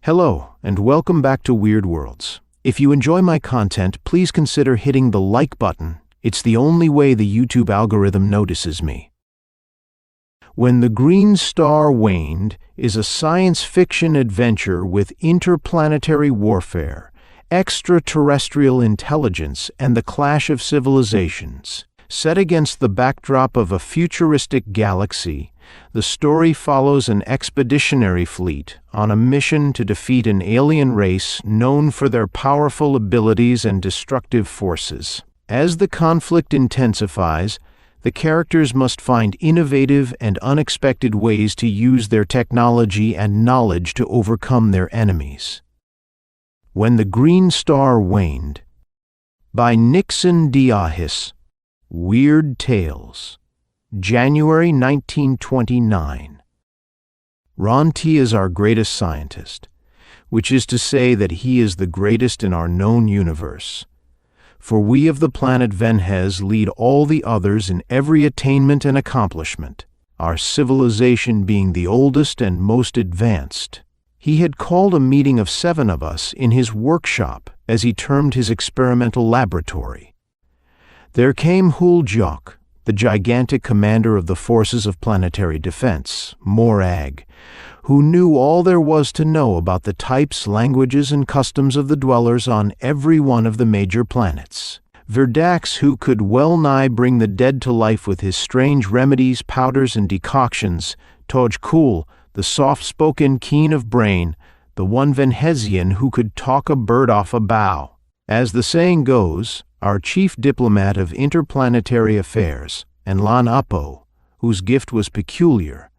Hello, and welcome back to Weird Worlds. If you enjoy my content, please consider hitting the like button. It's the only way the YouTube algorithm notices me. When the Green Star Waned is a science fiction adventure with interplanetary warfare, extraterrestrial intelligence, and the clash of civilizations. Set against the backdrop of a futuristic galaxy, the story follows an expeditionary fleet on a mission to defeat an alien race known for their powerful abilities and destructive forces. As the conflict intensifies, the characters must find innovative and unexpected ways to use their technology and knowledge to overcome their enemies. When the Green Star Waned, by Nictzin Dyalhis. Weird Tales, January 1929. Ron T is our greatest scientist, which is to say that he is the greatest in our known universe. For we of the planet Venhez lead all the others in every attainment and accomplishment, our civilization being the oldest and most advanced. He had called a meeting of 7 of us in his workshop, as he termed his experimental laboratory. There came Huljok, the gigantic commander of the Forces of Planetary Defense, Morag, who knew all there was to know about the types, languages, and customs of the dwellers on every one of the major planets. Verdax, who could well nigh bring the dead to life with his strange remedies, powders, and decoctions. Tojkul, the soft-spoken, keen of brain, the one Venhezian who could talk a bird off a bough. As the saying goes, our chief diplomat of interplanetary affairs, and Lan Apo, whose gift was peculiar,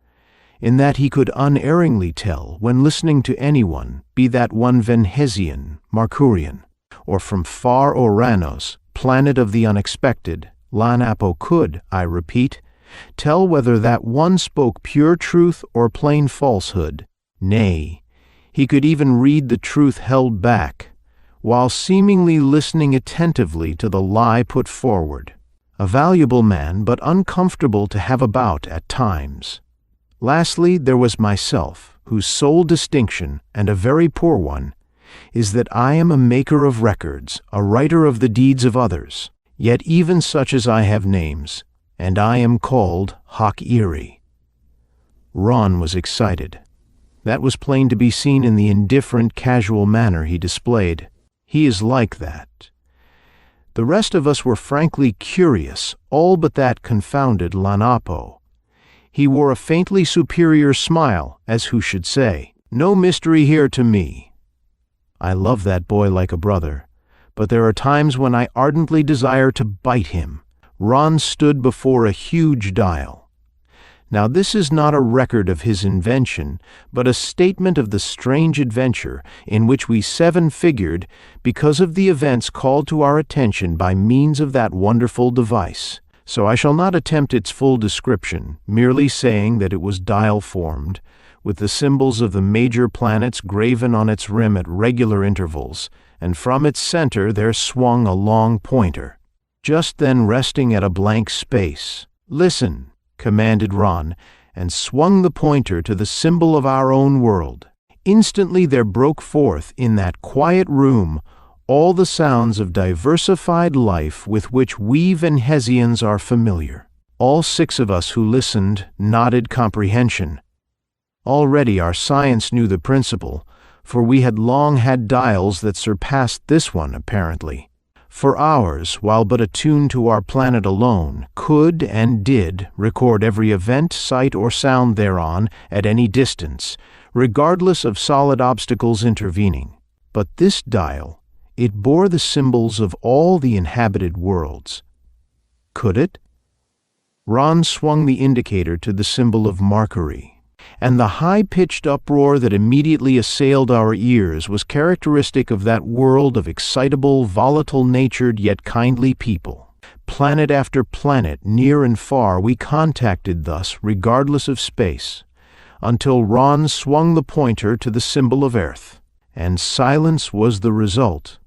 in that he could unerringly tell when listening to anyone, be that one Venhezian, Markurian, or from far Oranos, planet of the unexpected. Lan Apo could, I repeat, tell whether that one spoke pure truth or plain falsehood. Nay, he could even read the truth held back, while seemingly listening attentively to the lie put forward. A valuable man, but uncomfortable to have about at times. Lastly, there was myself, whose sole distinction, and a very poor one, is that I am a maker of records, a writer of the deeds of others, yet even such as I have names, and I am called Eerie. Ron was excited. That was plain to be seen in the indifferent, casual manner he displayed. He is like that. The rest of us were frankly curious, all but that confounded Lan Apo. He wore a faintly superior smile, as who should say, "No mystery here to me." I love that boy like a brother, but there are times when I ardently desire to bite him. Ron stood before a huge dial. Now this is not a record of his invention, but a statement of the strange adventure in which we 7 figured because of the events called to our attention by means of that wonderful device. So I shall not attempt its full description, merely saying that it was dial-formed, with the symbols of the major planets graven on its rim at regular intervals, and from its center there swung a long pointer, just then resting at a blank space. "Listen," commanded Ron, and swung the pointer to the symbol of our own world. Instantly there broke forth in that quiet room all the sounds of diversified life with which we Venhezians are familiar. All 6 of us who listened nodded comprehension. Already our science knew the principle, for we had long had dials that surpassed this one, apparently. For ours, while but attuned to our planet alone, could and did record every event, sight, or sound thereon at any distance, regardless of solid obstacles intervening. But this dial, it bore the symbols of all the inhabited worlds. Could it? Ron swung the indicator to the symbol of Mercury, and the high-pitched uproar that immediately assailed our ears was characteristic of that world of excitable, volatile-natured yet kindly people. Planet after planet, near and far, we contacted thus, regardless of space, until Ron swung the pointer to the symbol of Earth, and silence was the result.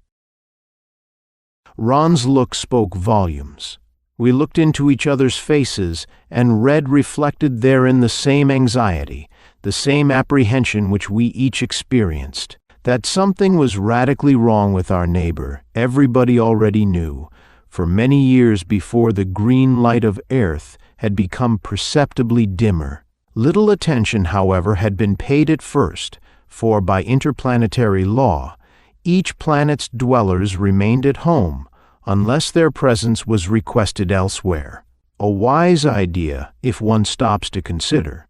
Ron's look spoke volumes. We looked into each other's faces and read reflected therein the same anxiety, the same apprehension which we each experienced. That something was radically wrong with our neighbor, everybody already knew, for many years before the green light of Earth had become perceptibly dimmer. Little attention, however, had been paid at first, for by interplanetary law, each planet's dwellers remained at home, unless their presence was requested elsewhere. A wise idea, if one stops to consider.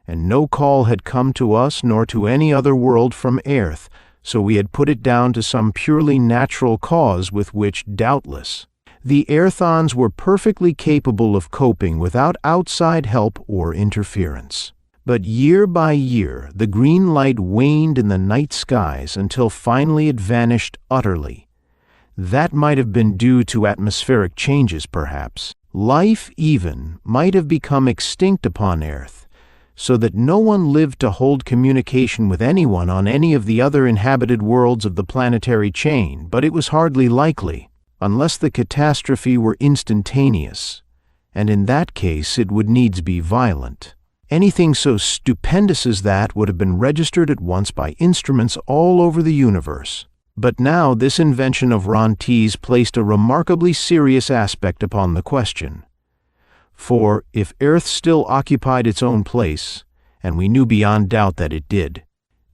And no call had come to us nor to any other world from Earth, so we had put it down to some purely natural cause with which, doubtless, the Earthons were perfectly capable of coping without outside help or interference. But year by year, the green light waned in the night skies until finally it vanished utterly. That might have been due to atmospheric changes, perhaps. Life, even, might have become extinct upon Earth, so that no one lived to hold communication with anyone on any of the other inhabited worlds of the planetary chain, but it was hardly likely, unless the catastrophe were instantaneous, and in that case it would needs be violent. Anything so stupendous as that would have been registered at once by instruments all over the universe. But now this invention of Ron T's placed a remarkably serious aspect upon the question. For if Earth still occupied its own place, and we knew beyond doubt that it did,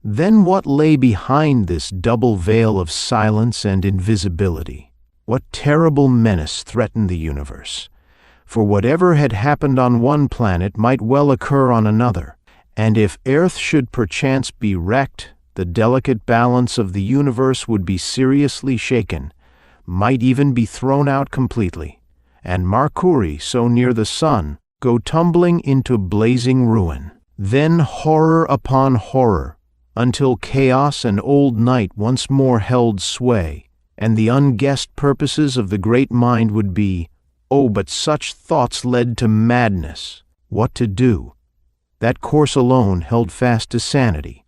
then what lay behind this double veil of silence and invisibility? What terrible menace threatened the universe? For whatever had happened on one planet might well occur on another, and if Earth should perchance be wrecked, the delicate balance of the universe would be seriously shaken, might even be thrown out completely, and Mercury, so near the sun, go tumbling into blazing ruin. Then horror upon horror, until chaos and old night once more held sway, and the unguessed purposes of the great mind would be, oh, but such thoughts led to madness. What to do? That course alone held fast to sanity.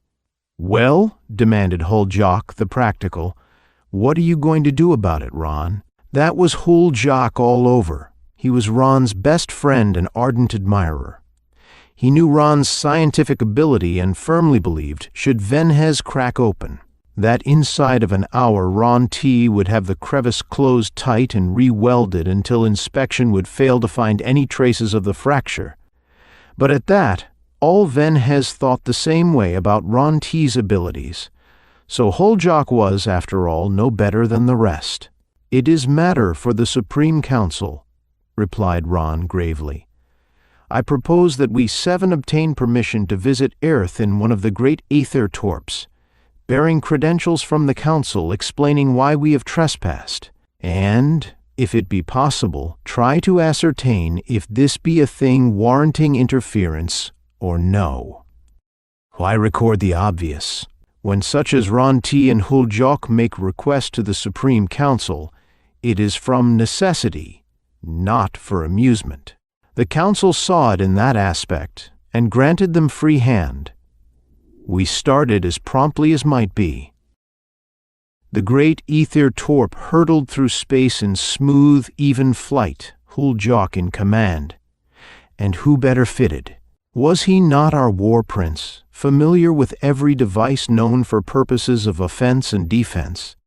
"Well," demanded Huljock the practical, "what are you going to do about it, Ron?" That was Huljock all over. He was Ron's best friend and ardent admirer. He knew Ron's scientific ability and firmly believed, should Venhez crack open, that inside of an hour Ron T would have the crevice closed tight and re-welded until inspection would fail to find any traces of the fracture. But at that, all Venhez thought the same way about Ron T's abilities, so Huljock was, after all, no better than the rest. "It is matter for the Supreme Council," replied Ron gravely. "I propose that we 7 obtain permission to visit Earth in one of the great aether torps, bearing credentials from the Council explaining why we have trespassed, and, if it be possible, try to ascertain if this be a thing warranting interference or no. Why record the obvious? When such as Ron T and Huljock make request to the Supreme Council, it is from necessity, not for amusement. The Council saw it in that aspect, and granted them free hand. We started as promptly as might be. The great ether torp hurtled through space in smooth, even flight, Huljock in command. And who better fitted? Was he not our war prince, familiar with every device known for purposes of offense and defense?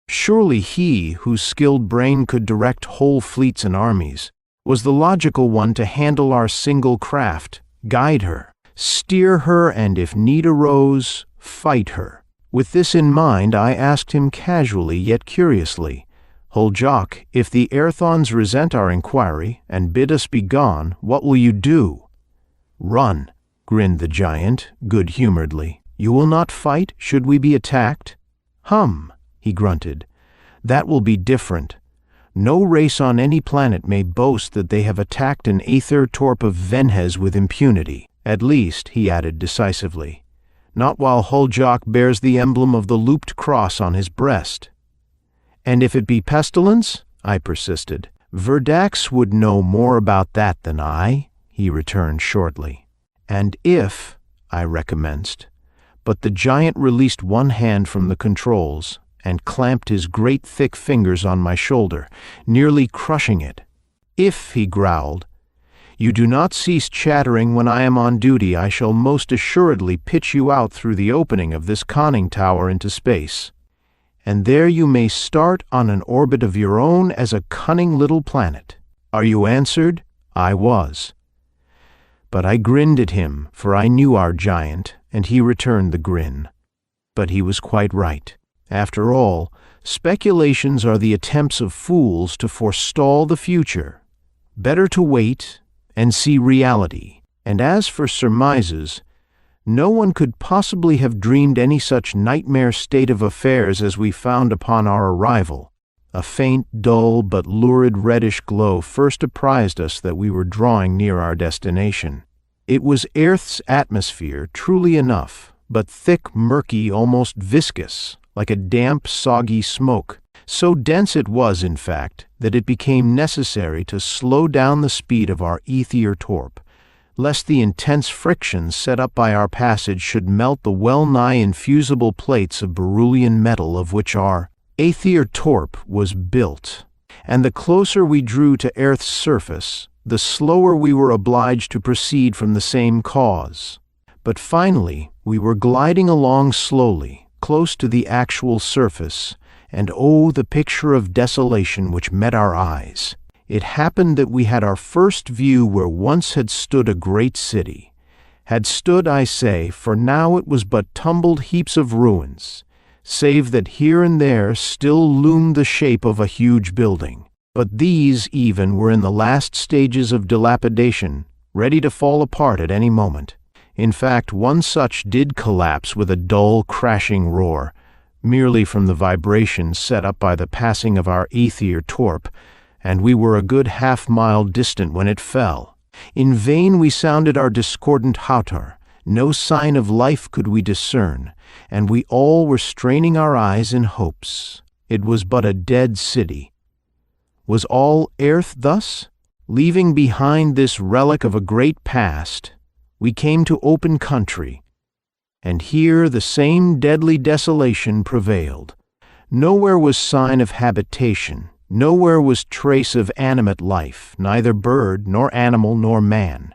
Surely he, whose skilled brain could direct whole fleets and armies, was the logical one to handle our single craft, guide her, steer her, and if need arose, fight her. With this in mind, I asked him casually yet curiously, "Huljock, if the Earthons resent our inquiry and bid us be gone, what will you do?" "Run," grinned the giant, good-humoredly. "You will not fight, should we be attacked?" "Hum," he grunted. "That will be different. No race on any planet may boast that they have attacked an aether torp of Venhez with impunity. At least," he added decisively, "not while Huljock bears the emblem of the looped cross on his breast." "And if it be pestilence?" I persisted. "Verdax would know more about that than I," he returned shortly. "And if," I recommenced, but the giant released one hand from the controls and clamped his great thick fingers on my shoulder, nearly crushing it. "If," he growled, You do not cease chattering when I am on duty. I shall most assuredly pitch you out through the opening of this conning tower into space. And there you may start on an orbit of your own as a cunning little planet. Are you answered? I was. But I grinned at him, for I knew our giant, and he returned the grin. But he was quite right. After all, speculations are the attempts of fools to forestall the future. Better to wait and see reality. And as for surmises, no one could possibly have dreamed any such nightmare state of affairs as we found upon our arrival. A faint, dull, but lurid reddish glow first apprised us that we were drawing near our destination. It was Earth's atmosphere, truly enough, but thick, murky, almost viscous, like a damp, soggy smoke. So dense it was, in fact, that it became necessary to slow down the speed of our ether torp, lest the intense friction set up by our passage should melt the well-nigh infusible plates of beryllium metal of which our ether torp was built. And the closer we drew to Earth's surface, the slower we were obliged to proceed from the same cause. But finally, we were gliding along slowly, close to the actual surface, and oh, the picture of desolation which met our eyes. It happened that we had our first view where once had stood a great city. Had stood, I say, for now it was but tumbled heaps of ruins, save that here and there still loomed the shape of a huge building. But these, even, were in the last stages of dilapidation, ready to fall apart at any moment. In fact, one such did collapse with a dull, crashing roar, merely from the vibration set up by the passing of our ether torp, and we were a good half-mile distant when it fell. In vain we sounded our discordant hautor. No sign of life could we discern, and we all were straining our eyes in hopes. It was but a dead city. Was all Earth thus? Leaving behind this relic of a great past, we came to open country, and here the same deadly desolation prevailed. Nowhere was sign of habitation, nowhere was trace of animate life, neither bird, nor animal, nor man.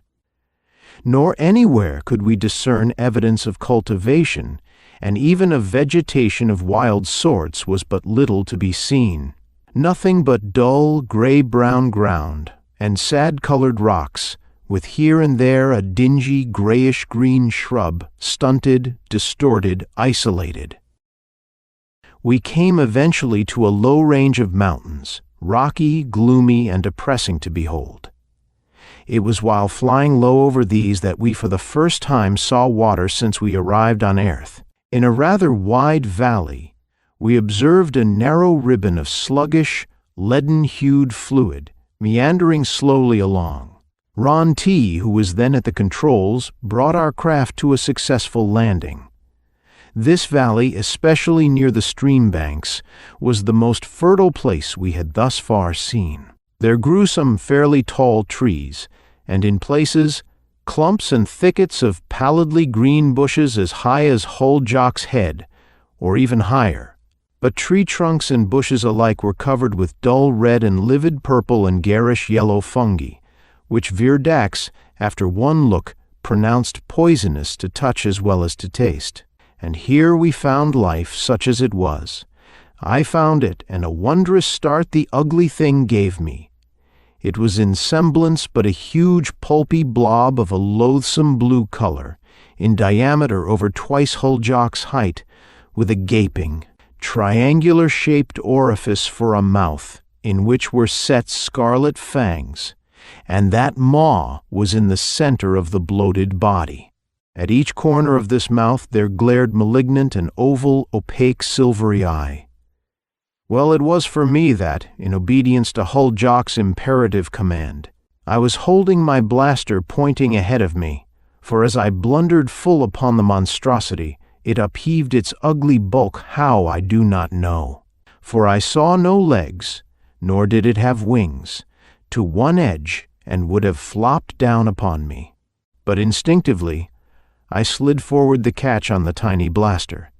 Nor anywhere could we discern evidence of cultivation, and even of vegetation of wild sorts was but little to be seen. Nothing but dull, gray-brown ground, and sad-colored rocks, with here and there a dingy, grayish-green shrub, stunted, distorted, isolated. We came eventually to a low range of mountains, rocky, gloomy, and depressing to behold. It was while flying low over these that we for the first time saw water since we arrived on Earth. In a rather wide valley, we observed a narrow ribbon of sluggish, leaden-hued fluid, meandering slowly along. Ron T., who was then at the controls, brought our craft to a successful landing. This valley, especially near the stream banks, was the most fertile place we had thus far seen. There grew some fairly tall trees, and in places, clumps and thickets of pallidly green bushes as high as Hull Jock's head, or even higher. But tree trunks and bushes alike were covered with dull red and livid purple and garish yellow fungi, which Virdax, after one look, pronounced poisonous to touch as well as to taste. And here we found life such as it was. I found it, and a wondrous start the ugly thing gave me. It was in semblance but a huge pulpy blob of a loathsome blue color, in diameter over twice Hull Jock's height, with a gaping, triangular-shaped orifice for a mouth, in which were set scarlet fangs, and that maw was in the center of the bloated body. At each corner of this mouth there glared malignant and oval, opaque, silvery eye. Well, it was for me that, in obedience to Hull Jock's imperative command, I was holding my blaster pointing ahead of me, for as I blundered full upon the monstrosity, it upheaved its ugly bulk how I do not know. For I saw no legs, nor did it have wings, to one edge, and would have flopped down upon me. But instinctively, I slid forward the catch on the tiny blaster,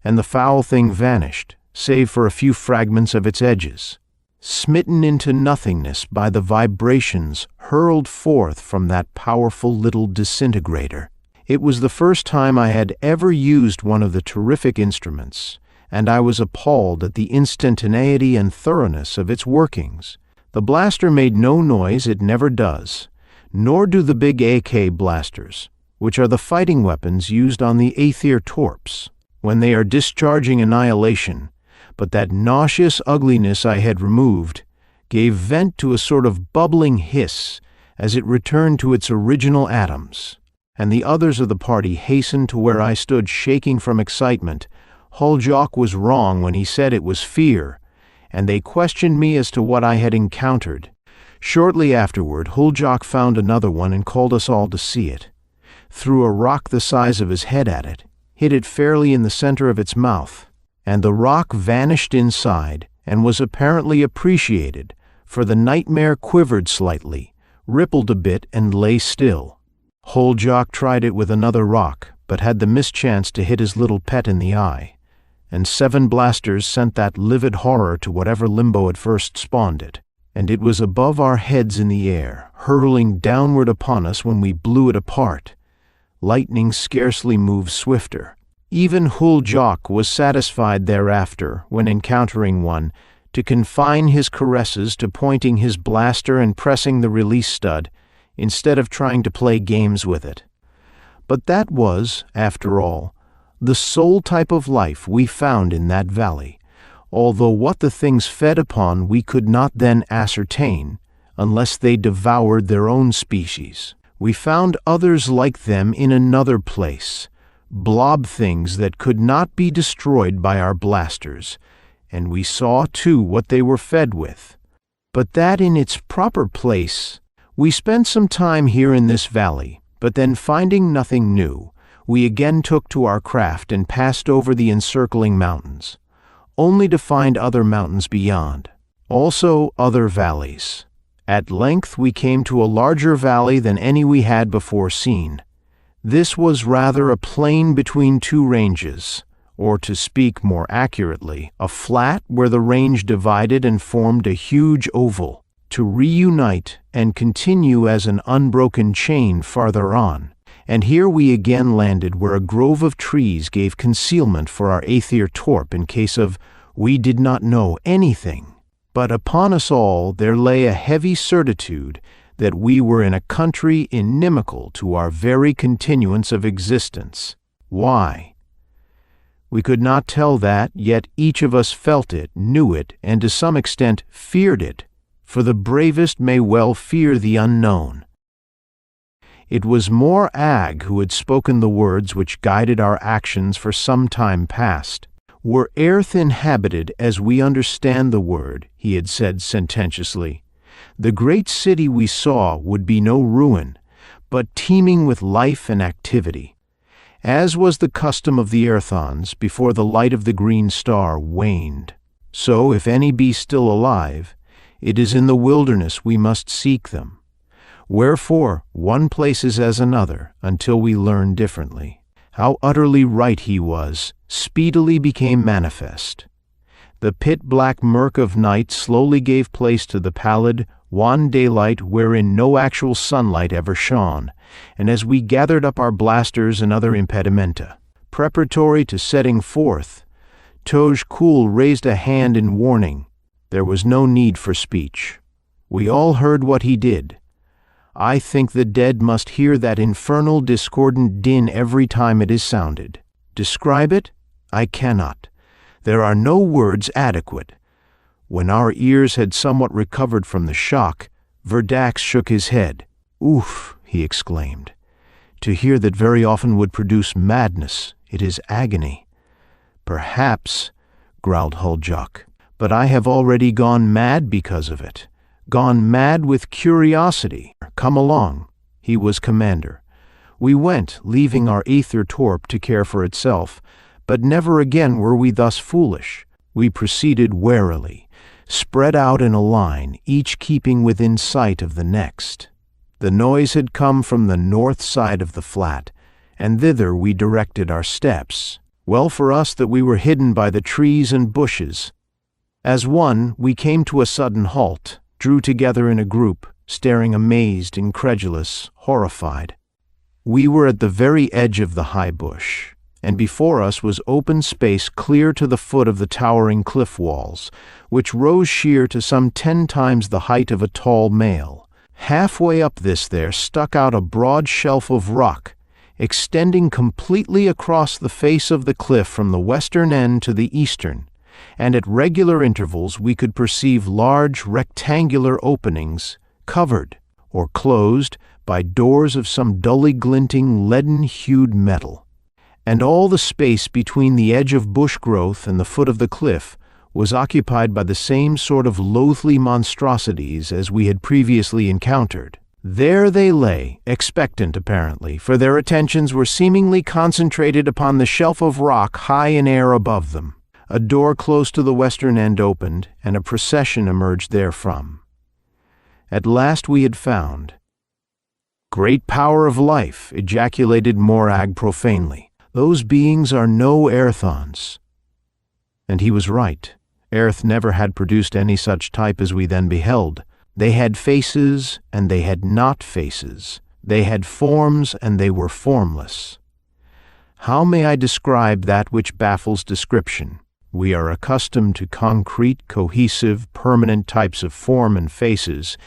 and the foul thing vanished, save for a few fragments of its edges. smitten into nothingness by the vibrations hurled forth from that powerful little disintegrator. It was the first time I had ever used one of the terrific instruments, and I was appalled at the instantaneity and thoroughness of its workings. The blaster made no noise, it never does, nor do the big AK blasters, which are the fighting weapons used on the Aether torps, when they are discharging annihilation, but that nauseous ugliness I had removed gave vent to a sort of bubbling hiss as it returned to its original atoms, and the others of the party hastened to where I stood shaking from excitement. Huljok was wrong when he said it was fear, and they questioned me as to what I had encountered. Shortly afterward, Huljok found another one and called us all to see it. Threw a rock the size of his head at it, hit it fairly in the center of its mouth, and the rock vanished inside and was apparently appreciated, for the nightmare quivered slightly, rippled a bit, and lay still. Huljok tried it with another rock, but had the mischance to hit his little pet in the eye, and 7 blasters sent that livid horror to whatever limbo had first spawned it, and it was above our heads in the air, hurtling downward upon us when we blew it apart. Lightning scarcely moves swifter. Even Huljok was satisfied thereafter, when encountering one, to confine his caresses to pointing his blaster and pressing the release stud, instead of trying to play games with it. But that was, after all, the sole type of life we found in that valley, although what the things fed upon we could not then ascertain, unless they devoured their own species. We found others like them in another place, blob things that could not be destroyed by our blasters, and we saw too what they were fed with. But that in its proper place. We spent some time here in this valley, but then finding nothing new, we again took to our craft and passed over the encircling mountains, only to find other mountains beyond, also other valleys. At length we came to a larger valley than any we had before seen. This was rather a plain between 2 ranges, or to speak more accurately, a flat where the range divided and formed a huge oval, to reunite and continue as an unbroken chain farther on. And here we again landed where a grove of trees gave concealment for our Aether torp in case of we did not know anything. But upon us all there lay a heavy certitude that we were in a country inimical to our very continuance of existence. Why? We could not tell that, yet each of us felt it, knew it, and to some extent feared it, for the bravest may well fear the unknown. It was more Ag who had spoken the words which guided our actions for some time past. Were earth inhabited as we understand the word, he had said sententiously, the great city we saw would be no ruin, but teeming with life and activity, as was the custom of the Earthons before the light of the Green Star waned. So, if any be still alive, it is in the wilderness we must seek them. Wherefore, one place is as another, until we learn differently. How utterly right he was, speedily became manifest. The pit-black murk of night slowly gave place to the pallid, wan daylight wherein no actual sunlight ever shone, and as we gathered up our blasters and other impedimenta, preparatory to setting forth, Toj Kul raised a hand in warning. There was no need for speech. We all heard what he did. I think the dead must hear that infernal discordant din every time it is sounded. Describe it? I cannot. There are no words adequate. When our ears had somewhat recovered from the shock, Verdax shook his head. Oof, he exclaimed. To hear that very often would produce madness. It is agony. Perhaps, growled Huljok, but I have already gone mad because of it. Gone mad with curiosity. Come along. He was commander. We went, leaving our Aether torp to care for itself, but never again were we thus foolish. We proceeded warily, spread out in a line, each keeping within sight of the next. The noise had come from the north side of the flat, and thither we directed our steps. Well for us that we were hidden by the trees and bushes. As one, we came to a sudden halt, drew together in a group, staring amazed, incredulous, horrified. We were at the very edge of the high bush, and before us was open space clear to the foot of the towering cliff walls, which rose sheer to some 10 times the height of a tall male. Halfway up this there stuck out a broad shelf of rock, extending completely across the face of the cliff from the western end to the eastern, and at regular intervals we could perceive large rectangular openings covered or closed by doors of some dully glinting leaden-hued metal. And all the space between the edge of bush growth and the foot of the cliff was occupied by the same sort of loathly monstrosities as we had previously encountered. There they lay, expectant apparently, for their attentions were seemingly concentrated upon the shelf of rock high in air above them. A door close to the western end opened, and a procession emerged therefrom. At last we had found. "Great power of life," ejaculated Morag profanely. "Those beings are no Aerthons." And he was right. Aerth never had produced any such type as we then beheld. They had faces, and they had not faces. They had forms, and they were formless. How may I describe that which baffles description? We are accustomed to concrete, cohesive, permanent types of form and faces,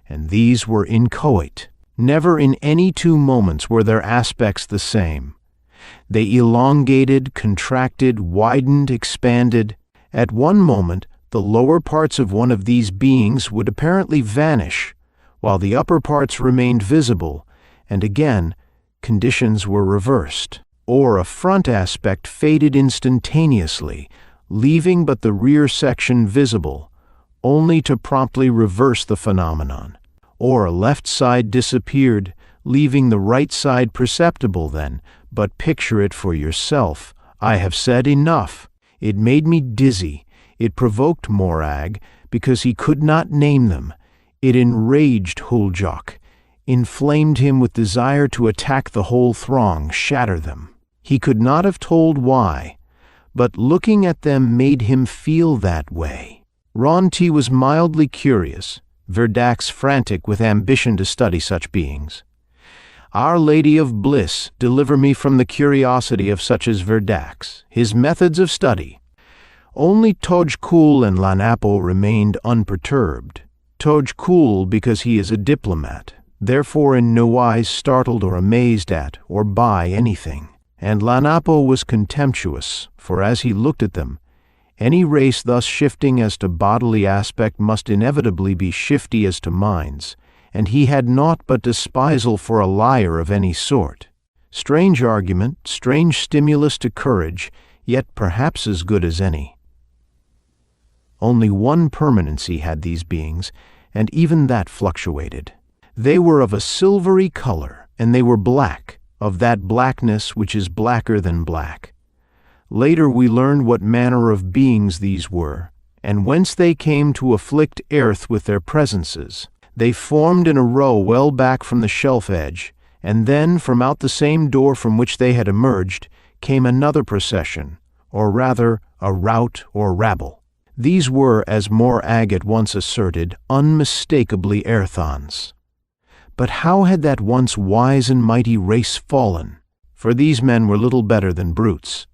and these were inchoate. Never in any 2 moments were their aspects the same. They elongated, contracted, widened, expanded. At one moment, the lower parts of one of these beings would apparently vanish, while the upper parts remained visible, and again, conditions were reversed. Or a front aspect faded instantaneously, leaving but the rear section visible, only to promptly reverse the phenomenon. Or a left side disappeared, leaving the right side perceptible then, but picture it for yourself. I have said enough. It made me dizzy. It provoked Morag, because he could not name them. It enraged Huljok, inflamed him with desire to attack the whole throng, shatter them. He could not have told why, but looking at them made him feel that way. Ronti was mildly curious, Verdax frantic with ambition to study such beings. Our Lady of Bliss, deliver me from the curiosity of such as Verdax, his methods of study. Only Tojkul and Lanapo remained unperturbed. Tojkul because he is a diplomat, therefore in no wise startled or amazed at or by anything. And Lanapo was contemptuous, for as he looked at them, any race thus shifting as to bodily aspect must inevitably be shifty as to minds, and he had naught but despisal for a liar of any sort. Strange argument, strange stimulus to courage, yet perhaps as good as any. Only one permanency had these beings, and even that fluctuated. They were of a silvery color, and they were black, of that blackness which is blacker than black. Later we learned what manner of beings these were, and whence they came to afflict earth with their presences. They formed in a row well back from the shelf edge, and then from out the same door from which they had emerged came another procession, or rather a rout or rabble. These were, as Morag at once asserted, unmistakably Aerthons. But how had that once wise and mighty race fallen? For these men were little better than brutes.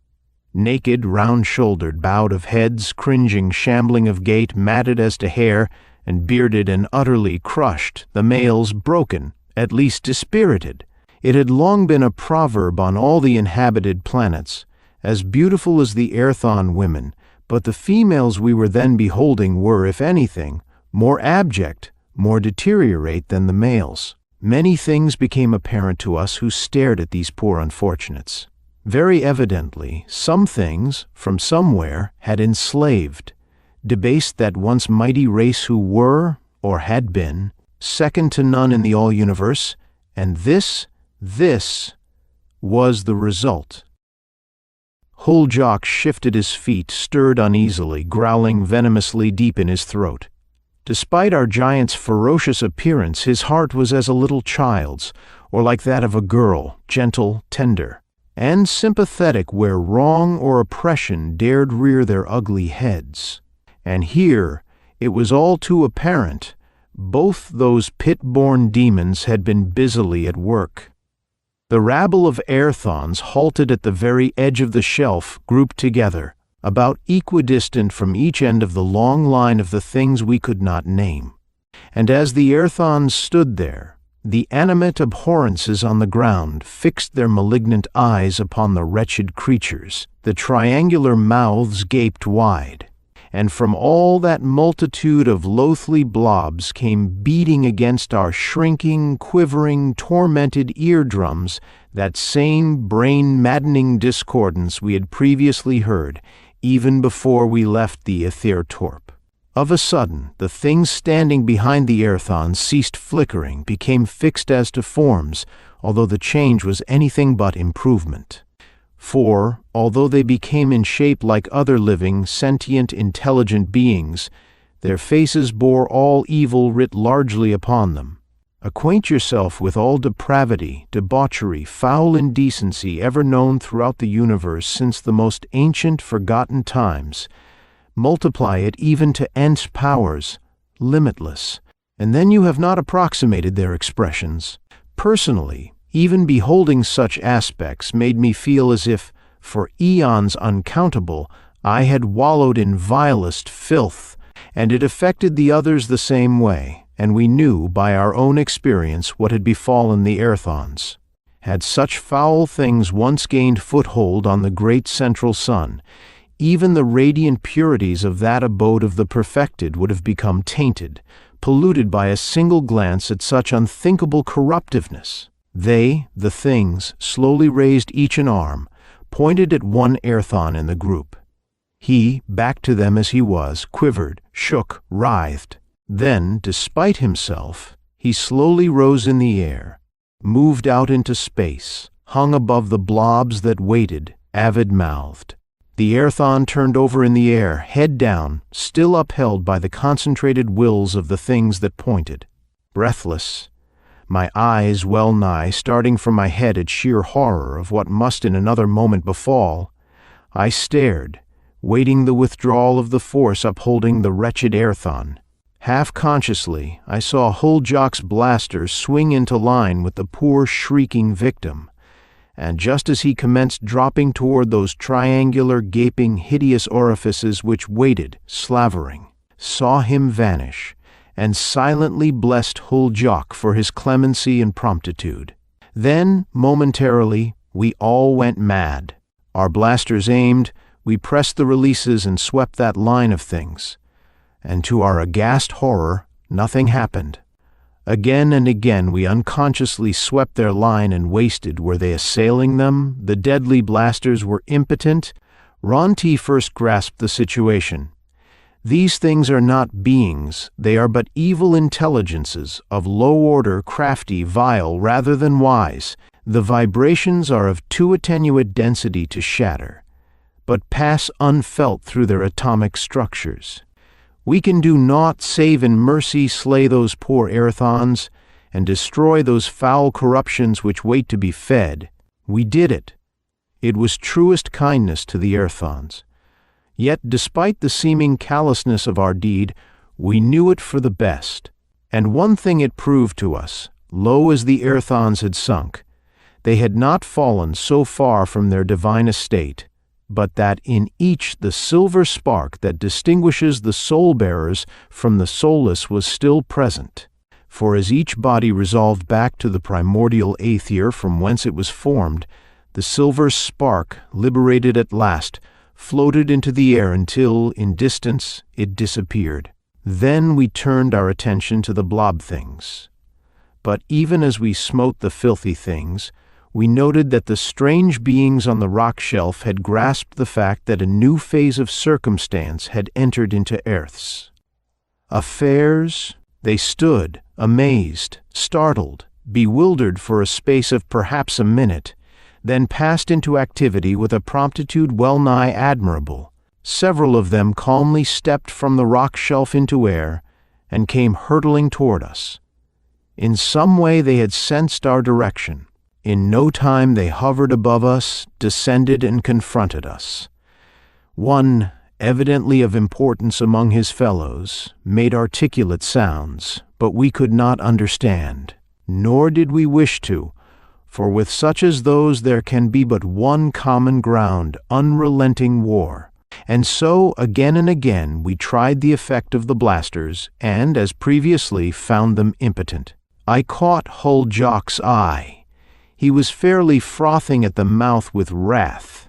Naked, round-shouldered, bowed of heads, cringing, shambling of gait, matted as to hair, and bearded and utterly crushed, the males broken, at least dispirited. It had long been a proverb on all the inhabited planets, as beautiful as the Aerthon women, but the females we were then beholding were, if anything, more abject, more deteriorate than the males. Many things became apparent to us who stared at these poor unfortunates. Very evidently, some things, from somewhere, had enslaved, debased that once mighty race who were, or had been, second to none in the all-universe, and this was the result. Huljok shifted his feet, stirred uneasily, growling venomously deep in his throat. Despite our giant's ferocious appearance, his heart was as a little child's, or like that of a girl, gentle, tender, and sympathetic where wrong or oppression dared rear their ugly heads. And here, it was all too apparent, both those pit-born demons had been busily at work. The rabble of Airthons halted at the very edge of the shelf, grouped together, about equidistant from each end of the long line of the things we could not name. And as the Airthons stood there, the animate abhorrences on the ground fixed their malignant eyes upon the wretched creatures. The triangular mouths gaped wide, and from all that multitude of loathly blobs came beating against our shrinking, quivering, tormented eardrums that same brain-maddening discordance we had previously heard, even before we left the Aethertorp. Of a sudden, the things standing behind the Airthons ceased flickering, became fixed as to forms, although the change was anything but improvement. For, although they became in shape like other living, sentient, intelligent beings, their faces bore all evil writ largely upon them. Acquaint yourself with all depravity, debauchery, foul indecency ever known throughout the universe since the most ancient, forgotten times. Multiply it even to nth powers, limitless, and then you have not approximated their expressions. Personally, even beholding such aspects made me feel as if, for eons uncountable, I had wallowed in vilest filth, and it affected the others the same way, and we knew by our own experience what had befallen the Airthons. Had such foul things once gained foothold on the great central sun, even the radiant purities of that abode of the perfected would have become tainted, polluted by a single glance at such unthinkable corruptiveness. They, the things, slowly raised each an arm, pointed at one Airthon in the group. He, back to them as he was, quivered, shook, writhed. Then, despite himself, he slowly rose in the air, moved out into space, hung above the blobs that waited, avid-mouthed. The Airthon turned over in the air, head down, still upheld by the concentrated wills of the things that pointed. Breathless, my eyes well nigh starting from my head at sheer horror of what must in another moment befall, I stared, waiting the withdrawal of the force upholding the wretched Airthon. Half-consciously, I saw Huljak's blaster swing into line with the poor shrieking victim, and just as he commenced dropping toward those triangular, gaping, hideous orifices which waited, slavering, saw him vanish, and silently blessed Huljak for his clemency and promptitude. Then, momentarily, we all went mad. Our blasters aimed, we pressed the releases and swept that line of things. And to our aghast horror, nothing happened. Again and again we unconsciously swept their line and wasted. Were they assailing them? The deadly blasters were impotent? Ronti first grasped the situation. These things are not beings, they are but evil intelligences, of low order, crafty, vile, rather than wise. The vibrations are of too attenuate density to shatter, but pass unfelt through their atomic structures. We can do naught save in mercy slay those poor Airthons, and destroy those foul corruptions which wait to be fed. We did it. It was truest kindness to the Airthons. Yet, despite the seeming callousness of our deed, we knew it for the best. And one thing it proved to us, low as the Airthons had sunk, they had not fallen so far from their divine estate, but that in each the silver spark that distinguishes the soul-bearers from the soulless was still present. For as each body resolved back to the primordial aether from whence it was formed, the silver spark, liberated at last, floated into the air until, in distance, it disappeared. Then we turned our attention to the blob things. But even as we smote the filthy things, we noted that the strange beings on the rock shelf had grasped the fact that a new phase of circumstance had entered into Earth's affairs. They stood, amazed, startled, bewildered for a space of perhaps a minute, then passed into activity with a promptitude well-nigh admirable. Several of them calmly stepped from the rock shelf into air and came hurtling toward us. In some way they had sensed our direction. In no time they hovered above us, descended, and confronted us. One, evidently of importance among his fellows, made articulate sounds, but we could not understand, nor did we wish to, for with such as those there can be but one common ground, unrelenting war. And so, again and again, we tried the effect of the blasters, and, as previously, found them impotent. I caught Hull Jock's eye. He was fairly frothing at the mouth with wrath.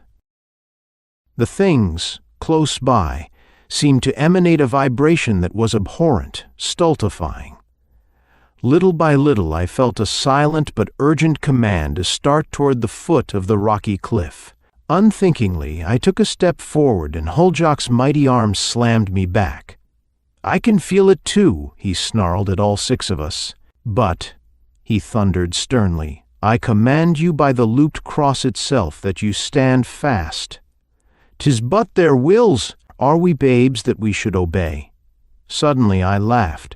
The things, close by, seemed to emanate a vibration that was abhorrent, stultifying. Little by little I felt a silent but urgent command to start toward the foot of the rocky cliff. Unthinkingly, I took a step forward and Huljock's mighty arm slammed me back. "I can feel it too," he snarled at all six of us. "But," he thundered sternly, "I command you by the looped cross itself that you stand fast. 'Tis but their wills. Are we babes that we should obey?" Suddenly I laughed.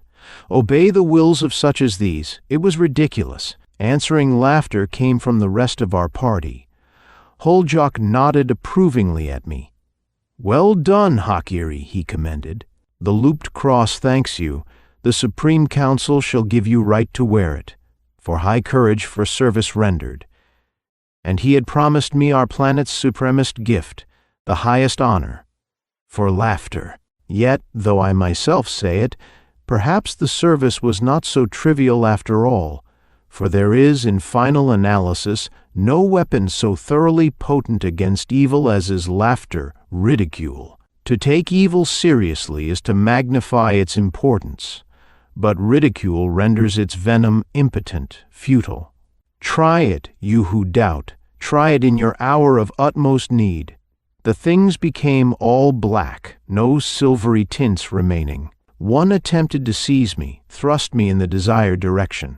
Obey the wills of such as these? It was ridiculous. Answering laughter came from the rest of our party. Huljock nodded approvingly at me. "Well done, Eerie," he commended. "The looped cross thanks you. The Supreme Council shall give you right to wear it, for high courage for service rendered." And he had promised me our planet's supremest gift, the highest honor, for laughter. Yet, though I myself say it, perhaps the service was not so trivial after all, for there is, in final analysis, no weapon so thoroughly potent against evil as is laughter, ridicule. To take evil seriously is to magnify its importance, but ridicule renders its venom impotent, futile. Try it, you who doubt. Try it in your hour of utmost need. The things became all black, no silvery tints remaining. One attempted to seize me, thrust me in the desired direction.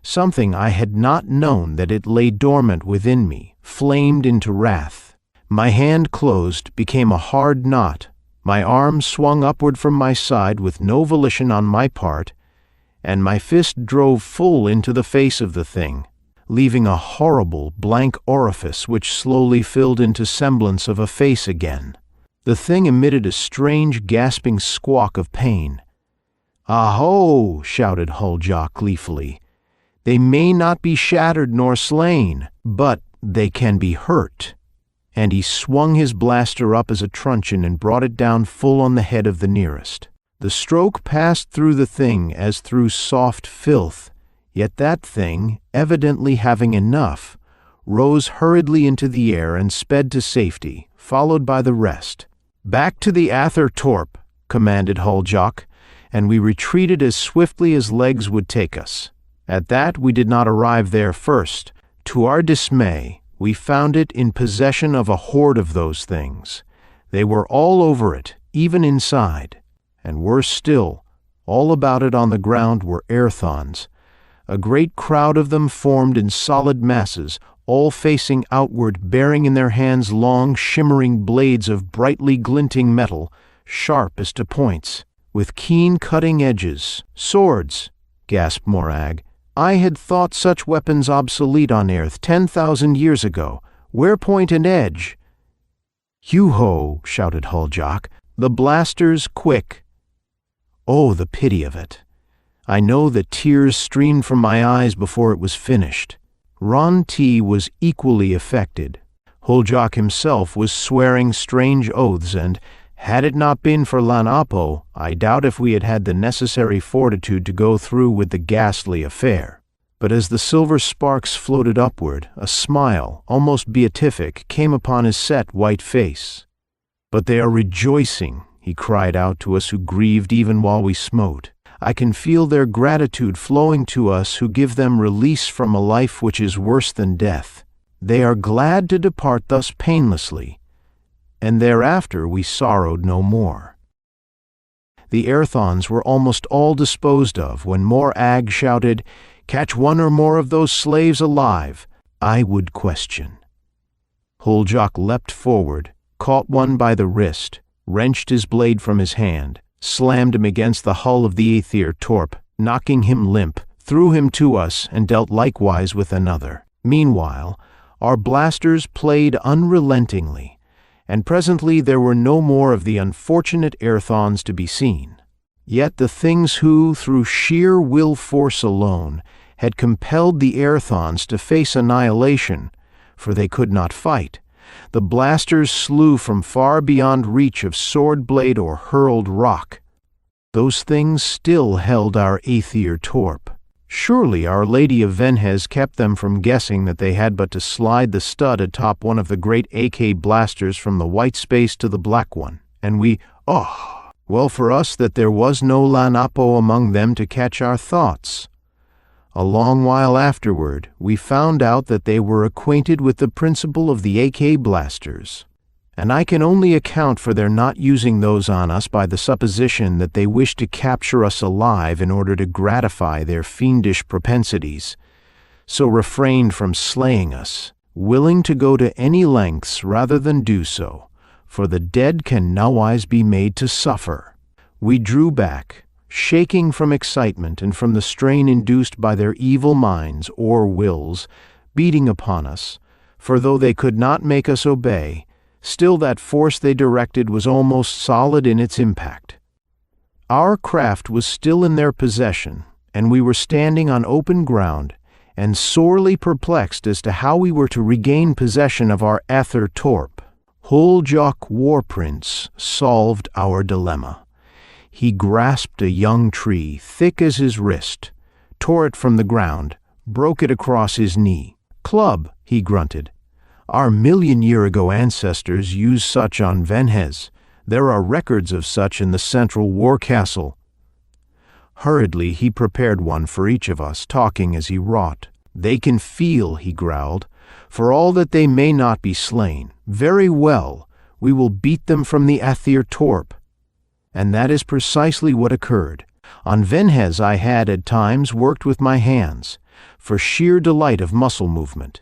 Something I had not known that it lay dormant within me, flamed into wrath. My hand closed, became a hard knot. My arm swung upward from my side with no volition on my part, and my fist drove full into the face of the thing, leaving a horrible blank orifice which slowly filled into semblance of a face again. The thing emitted a strange gasping squawk of pain. "Aho!" shouted Huljock gleefully. "They may not be shattered nor slain, but they can be hurt." And he swung his blaster up as a truncheon and brought it down full on the head of the nearest. The stroke passed through the thing as through soft filth, yet that thing, evidently having enough, rose hurriedly into the air and sped to safety, followed by the rest. "Back to the Ather Torp," commanded Huljock, and we retreated as swiftly as legs would take us. At that, we did not arrive there first. To our dismay, we found it in possession of a horde of those things. They were all over it, even inside. And worse still, all about it on the ground were airthons. A great crowd of them formed in solid masses, all facing outward, bearing in their hands long, shimmering blades of brightly glinting metal, sharp as to points, with keen cutting edges. "Swords," gasped Morag. "I had thought such weapons obsolete on Earth 10,000 years ago. Where point and edge?" "Hugh-ho!" shouted Huljock. "The blasters, quick!" Oh, the pity of it! I know that tears streamed from my eyes before it was finished. Ron T was equally affected. Huljock himself was swearing strange oaths, and, had it not been for Lanapo, I doubt if we had had the necessary fortitude to go through with the ghastly affair. But as the silver sparks floated upward, a smile, almost beatific, came upon his set white face. "But they are rejoicing," he cried out to us who grieved even while we smote. "I can feel their gratitude flowing to us who give them release from a life which is worse than death. They are glad to depart thus painlessly." And thereafter we sorrowed no more. The airthons were almost all disposed of when Morag shouted, "Catch one or more of those slaves alive." I would question. Huljock leapt forward, caught one by the wrist, wrenched his blade from his hand, slammed him against the hull of the Ather Torp, knocking him limp, threw him to us, and dealt likewise with another. Meanwhile, our blasters played unrelentingly, and presently there were no more of the unfortunate Aerthons to be seen. Yet the things who, through sheer will force alone, had compelled the Aerthons to face annihilation, for they could not fight, the blasters slew from far beyond reach of sword blade or hurled rock. Those things still held our Aether torp. Surely Our Lady of Venhez kept them from guessing that they had but to slide the stud atop one of the great AK blasters from the white space to the black one, and well for us that there was no Lanapo among them to catch our thoughts. A long while afterward, we found out that they were acquainted with the principle of the AK blasters, and I can only account for their not using those on us by the supposition that they wished to capture us alive in order to gratify their fiendish propensities, so refrained from slaying us, willing to go to any lengths rather than do so, for the dead can nowise be made to suffer. We drew back, shaking from excitement and from the strain induced by their evil minds or wills beating upon us, for though they could not make us obey, still that force they directed was almost solid in its impact. Our craft was still in their possession, and we were standing on open ground, and sorely perplexed as to how we were to regain possession of our Aether torp. Huljok Warprince solved our dilemma. He grasped a young tree, thick as his wrist, tore it from the ground, broke it across his knee. "Club," he grunted. "Our million-year-ago ancestors used such on Venhez. There are records of such in the central war castle." Hurriedly he prepared one for each of us, talking as he wrought. "They can feel," he growled, "for all that they may not be slain. Very well, we will beat them from the Aether torp." And that is precisely what occurred. On Venhez I had, at times, worked with my hands, for sheer delight of muscle movement.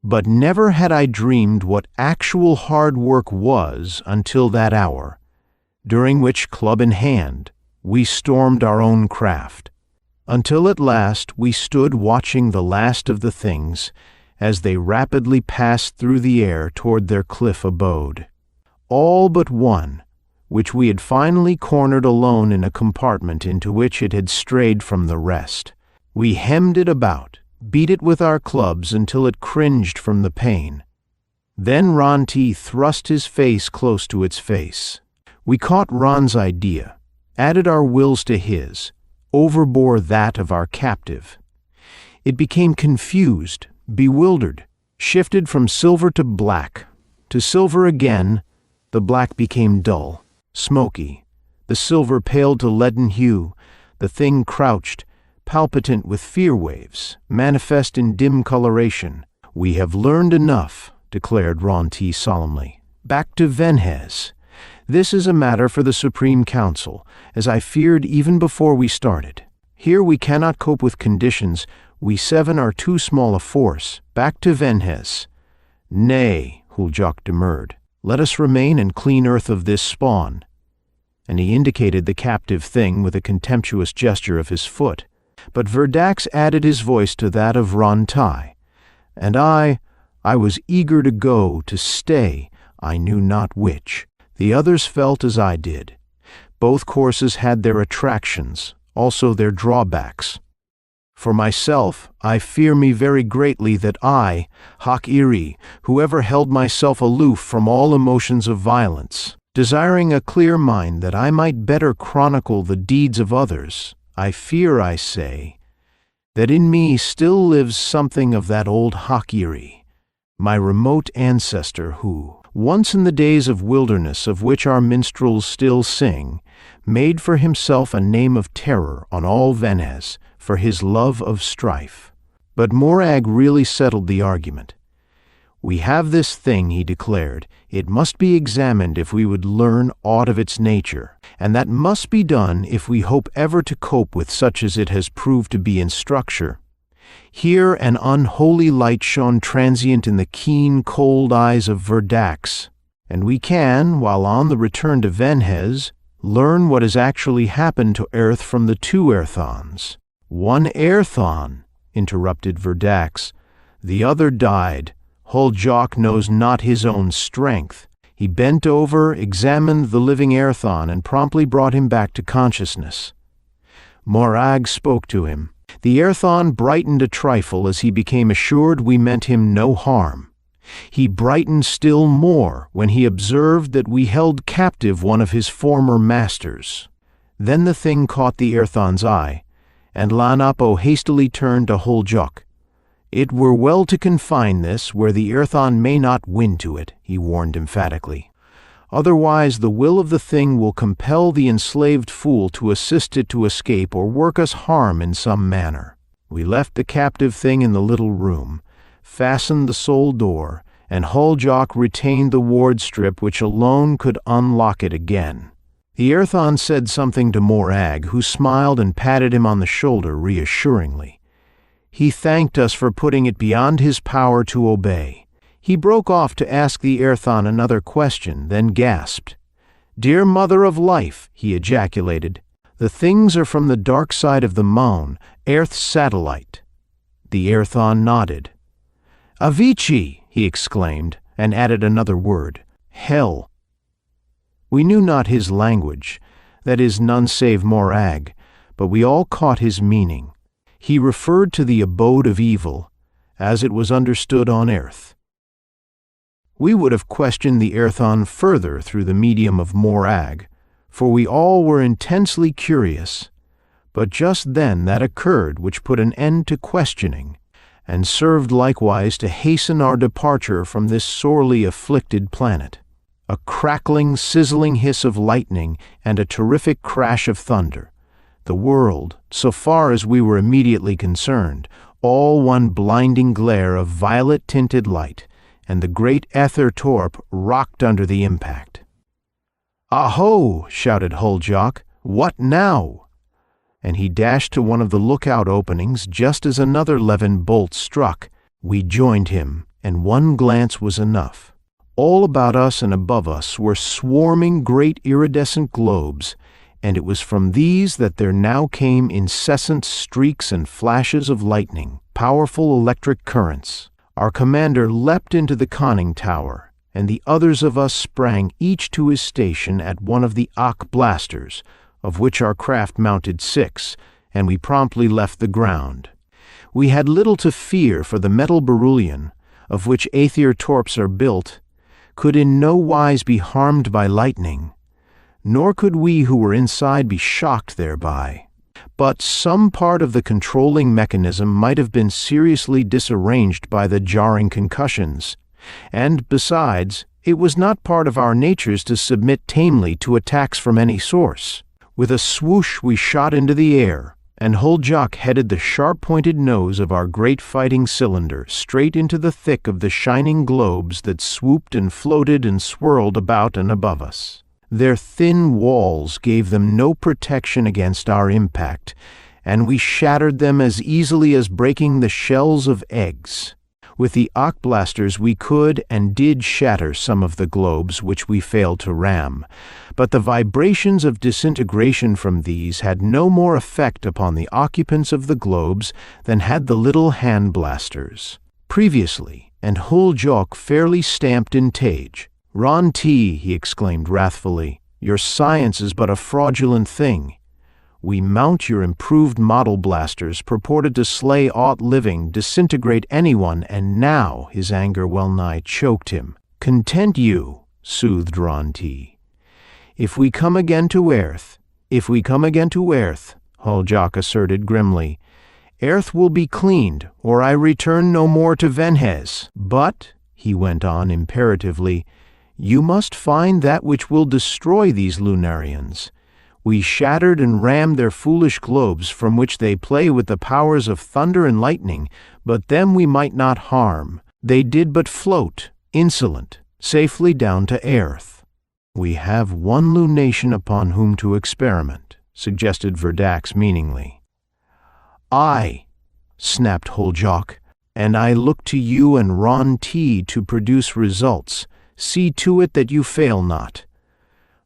But never had I dreamed what actual hard work was until that hour, during which, club in hand, we stormed our own craft, until at last we stood watching the last of the things as they rapidly passed through the air toward their cliff abode. All but one, which we had finally cornered alone in a compartment into which it had strayed from the rest. We hemmed it about, beat it with our clubs until it cringed from the pain. Then Ronti thrust his face close to its face. We caught Ron's idea, added our wills to his, overbore that of our captive. It became confused, bewildered, shifted from silver to silver again. The black became dull, smoky. The silver paled to leaden hue. The thing crouched, palpitant with fear waves, manifest in dim coloration. "We have learned enough," declared Ronti solemnly. "Back to Venhez. This is a matter for the Supreme Council, as I feared even before we started. Here we cannot cope with conditions. We seven are too small a force. Back to Venhez." "Nay," Huljok demurred. "Let us remain and clean earth of this spawn." And he indicated the captive thing with a contemptuous gesture of his foot. But Verdax added his voice to that of Ronti, and I was eager to go, to stay, I knew not which. The others felt as I did. Both courses had their attractions, also their drawbacks. For myself, I fear me very greatly that I, hoc eerie, who ever held myself aloof from all emotions of violence, desiring a clear mind that I might better chronicle the deeds of others, I fear, I say, that in me still lives something of that old hoc eerie, my remote ancestor who, once in the days of wilderness of which our minstrels still sing, made for himself a name of terror on all Venhez for his love of strife. But Morag really settled the argument. "We have this thing," he declared. "It must be examined if we would learn aught of its nature, and that must be done if we hope ever to cope with such as it has proved to be in structure." Here an unholy light shone transient in the keen, cold eyes of Verdax, and we can, while on the return to Venhez, learn what has actually happened to Earth from the two Aerthons. "One Aerthon," interrupted Verdax. "The other died. Huljok knows not his own strength. He bent over, examined the living Erthon, and promptly brought him back to consciousness. Morag spoke to him. The Erthon brightened a trifle as he became assured we meant him no harm. He brightened still more when he observed that we held captive one of his former masters. Then the thing caught the Erthon's eye, and Lanapo hastily turned to Holjuk. "It were well to confine this where the Erthon may not win to it," he warned emphatically. "Otherwise the will of the thing will compel the enslaved fool to assist it to escape or work us harm in some manner." We left the captive thing in the little room, fastened the sole door, and Holjuk retained the ward strip which alone could unlock it again. The Erthon said something to Morag, who smiled and patted him on the shoulder reassuringly. He thanked us for putting it beyond his power to obey. He broke off to ask the Erthon another question, then gasped. "Dear Mother of Life," he ejaculated, "the things are from the dark side of the moon, Earth's satellite." The Erthon nodded. "Avicii!" he exclaimed, and added another word, "Hell." We knew not his language, that is, none save Morag, but we all caught his meaning. He referred to the abode of evil, as it was understood on earth. We would have questioned the Erthon further through the medium of Morag, for we all were intensely curious, but just then that occurred which put an end to questioning, and served likewise to hasten our departure from this sorely afflicted planet. A crackling, sizzling hiss of lightning and a terrific crash of thunder. The world, so far as we were immediately concerned, all one blinding glare of violet-tinted light, and the great Ether Torp rocked under the impact. "Aho!" shouted Holjuk. "What now?" And he dashed to one of the lookout openings just as another Levin bolt struck. We joined him, and one glance was enough. All about us and above us were swarming great iridescent globes, and it was from these that there now came incessant streaks and flashes of lightning, powerful electric currents. Our commander leapt into the conning tower, and the others of us sprang each to his station at one of the Ak blasters, of which our craft mounted 6, and we promptly left the ground. We had little to fear, for the metal beryllium, of which Aether Torps are built, could in no wise be harmed by lightning, nor could we who were inside be shocked thereby. But some part of the controlling mechanism might have been seriously disarranged by the jarring concussions, and, besides, it was not part of our natures to submit tamely to attacks from any source. With a swoosh we shot into the air, and Holjuk headed the sharp-pointed nose of our great fighting cylinder straight into the thick of the shining globes that swooped and floated and swirled about and above us. Their thin walls gave them no protection against our impact, and we shattered them as easily as breaking the shells of eggs. With the Ak blasters we could and did shatter some of the globes which we failed to ram, but the vibrations of disintegration from these had no more effect upon the occupants of the globes than had the little hand blasters. Previously, and Holjuk fairly stamped in Tage. "Ron T," he exclaimed wrathfully, "your science is but a fraudulent thing. We mount your improved model blasters purported to slay aught living, disintegrate anyone, and now," his anger well-nigh choked him. "Content you," soothed Ron T. If we come again to Earth," Holjuk asserted grimly, "Earth will be cleaned, or I return no more to Venhez. But," he went on imperatively, "you must find that which will destroy these Lunarians. We shattered and rammed their foolish globes from which they play with the powers of thunder and lightning, but them we might not harm. They did but float, insolent, safely down to earth." "We have one lunation upon whom to experiment," suggested Verdax meaningly. "Aye," snapped Holjuk, "and I look to you and Ron T to produce results. See to it that you fail not.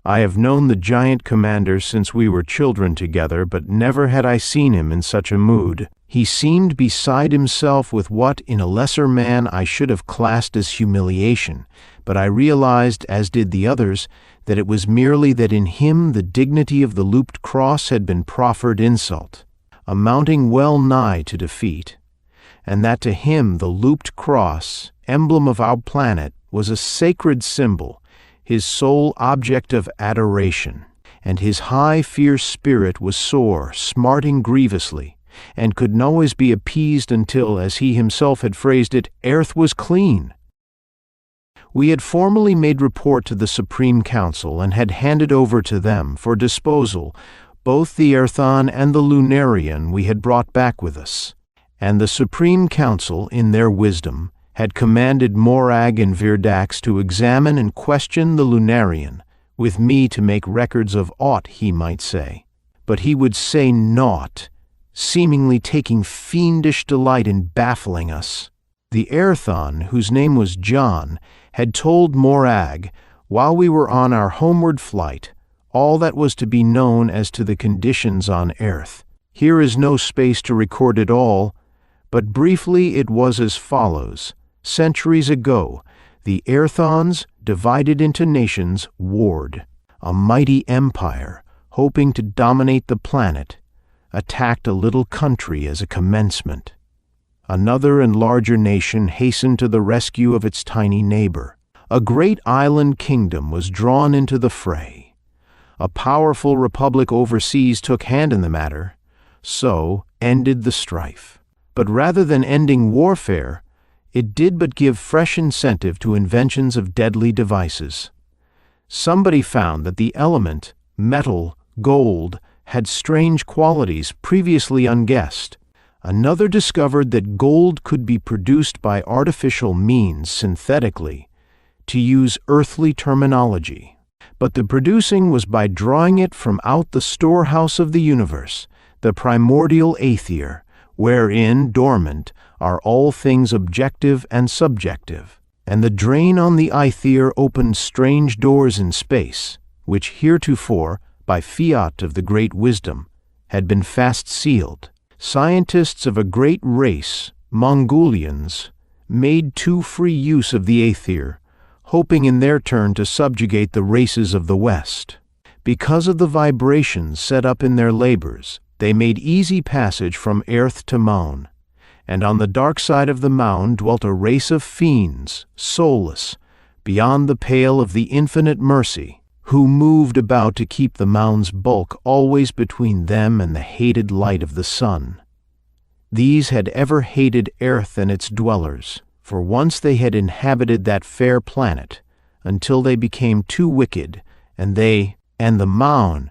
I have known the giant commander since we were children together, but never had I seen him in such a mood. He seemed beside himself with what, in a lesser man, I should have classed as humiliation, but I realized, as did the others, that it was merely that in him the dignity of the looped cross had been proffered insult, amounting well nigh to defeat, and that to him the looped cross, emblem of our planet, was a sacred symbol, his sole object of adoration, and his high, fierce spirit was sore, smarting grievously, and could not always be appeased until, as he himself had phrased it, earth was clean. We had formally made report to the Supreme Council and had handed over to them for disposal both the Earthon and the Lunarian we had brought back with us, and the Supreme Council, in their wisdom, had commanded Morag and Virdax to examine and question the Lunarian, with me to make records of aught he might say. But he would say naught, seemingly taking fiendish delight in baffling us. The Earthon, whose name was John, had told Morag, while we were on our homeward flight, all that was to be known as to the conditions on Earth. Here is no space to record it all, but briefly it was as follows. Centuries ago, the Earthons, divided into nations, warred. A mighty empire, hoping to dominate the planet, attacked a little country as a commencement. Another and larger nation hastened to the rescue of its tiny neighbor. A great island kingdom was drawn into the fray. A powerful republic overseas took hand in the matter, so ended the strife. But rather than ending warfare, it did but give fresh incentive to inventions of deadly devices. Somebody found that the element, metal, gold, had strange qualities previously unguessed. Another discovered that gold could be produced by artificial means synthetically, to use earthly terminology. But the producing was by drawing it from out the storehouse of the universe, the primordial aether, wherein, dormant, are all things objective and subjective. And the drain on the aether opened strange doors in space, which heretofore, by fiat of the great wisdom, had been fast sealed. Scientists of a great race, Mongolians, made too free use of the aether, hoping in their turn to subjugate the races of the West. Because of the vibrations set up in their labors, they made easy passage from earth to mound, and on the dark side of the mound dwelt a race of fiends, soulless, beyond the pale of the infinite mercy, who moved about to keep the mound's bulk always between them and the hated light of the sun. These had ever hated earth and its dwellers, for once they had inhabited that fair planet, until they became too wicked, and they, and the mound,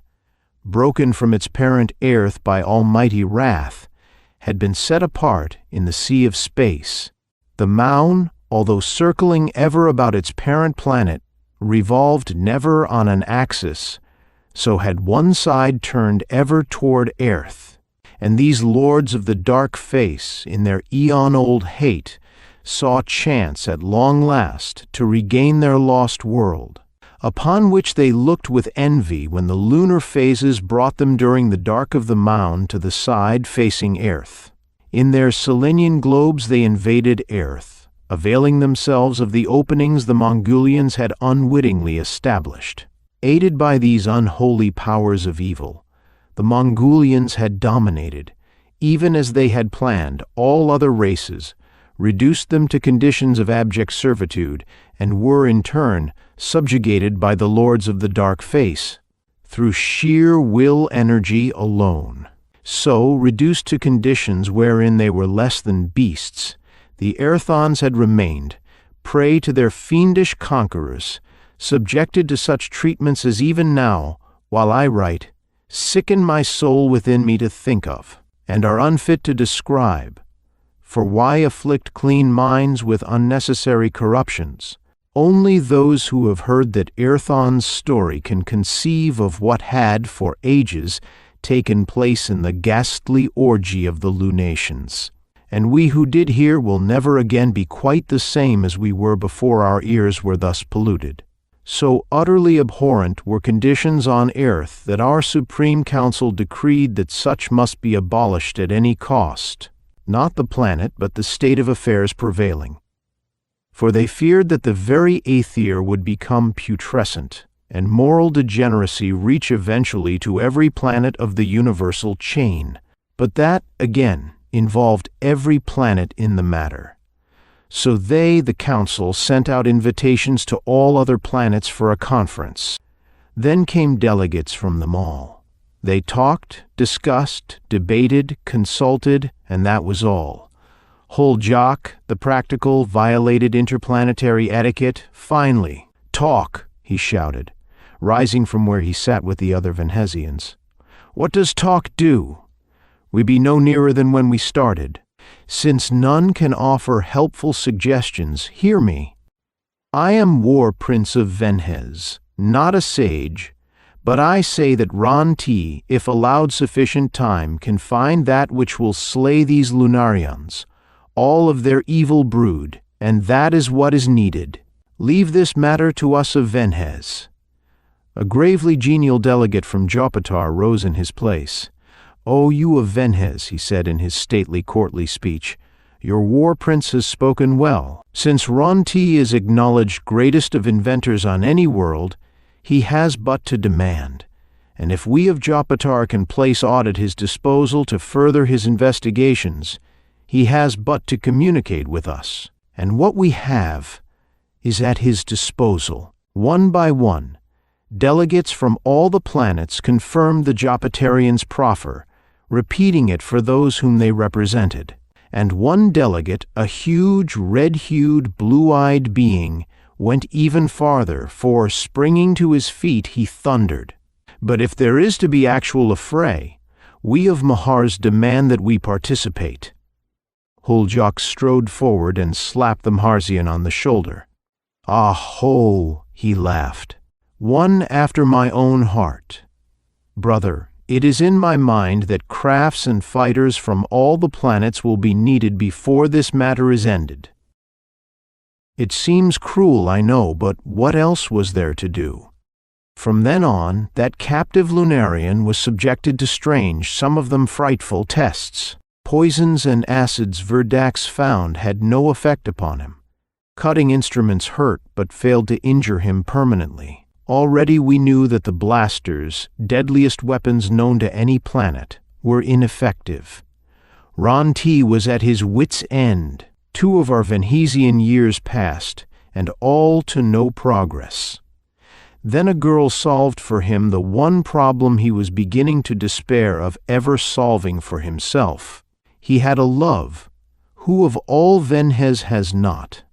broken from its parent earth by almighty wrath, had been set apart in the sea of space. The mound, although circling ever about its parent planet, revolved never on an axis, so had one side turned ever toward earth. And these lords of the dark face, in their eon-old hate, saw chance at long last to regain their lost world, upon which they looked with envy when the lunar phases brought them during the dark of the mound to the side facing earth. In their Selenian globes they invaded earth, availing themselves of the openings the Mongolians had unwittingly established. Aided by these unholy powers of evil, the Mongolians had dominated, even as they had planned, all other races, reduced them to conditions of abject servitude, and were in turn subjugated by the lords of the dark face, through sheer will energy alone. So, reduced to conditions wherein they were less than beasts, the Earthons had remained, prey to their fiendish conquerors, subjected to such treatments as even now, while I write, sicken my soul within me to think of, and are unfit to describe. For why afflict clean minds with unnecessary corruptions? Only those who have heard that Earthon's story can conceive of what had, for ages, taken place in the ghastly orgy of the lunations. And we who did hear will never again be quite the same as we were before our ears were thus polluted. So utterly abhorrent were conditions on earth that our Supreme Council decreed that such must be abolished at any cost, not the planet but the state of affairs prevailing. for they feared that the very aether would become putrescent, and moral degeneracy reach eventually to every planet of the universal chain. But that, again, involved every planet in the matter. So they, the Council, sent out invitations to all other planets for a conference. Then came delegates from them all. They talked, discussed, debated, consulted, and that was all. Holjak, the practical, violated interplanetary etiquette. Finally, talk, he shouted, rising from where he sat with the other Venhesians. What does talk do? We be no nearer than when we started. Since none can offer helpful suggestions, hear me. I am War Prince of Venhez, not a sage, but I say that Ron-T, if allowed sufficient time, can find that which will slay these Lunarians, all of their evil brood, and that is what is needed. Leave this matter to us of Venhez. A gravely genial delegate from Jopatar rose in his place. "O you of Venhez," he said in his stately courtly speech, "your war prince has spoken well. Since Ron-T is acknowledged greatest of inventors on any world, he has but to demand, and if we of Jopatar can place aught at his disposal to further his investigations, he has but to communicate with us. And what we have is at his disposal." One by one, delegates from all the planets confirmed the Jopatarians' proffer, repeating it for those whom they represented. And one delegate, a huge, red-hued, blue-eyed being, went even farther, for, springing to his feet, he thundered, "But if there is to be actual affray, we of Mahars demand that we participate." Holjak strode forward and slapped the Maharsian on the shoulder. "Ah ho," he laughed. "One after my own heart. Brother, it is in my mind that crafts and fighters from all the planets will be needed before this matter is ended. It seems cruel, I know, but what else was there to do?" From then on, that captive Lunarian was subjected to strange, some of them frightful, tests. Poisons and acids Verdax found had no effect upon him. Cutting instruments hurt but failed to injure him permanently. Already we knew that the blasters, deadliest weapons known to any planet, were ineffective. Ron-T was at his wits' end. 2 of our Venhesian years passed, and all to no progress. Then a girl solved for him the one problem he was beginning to despair of ever solving for himself. He had a love, who of all Venhez has not?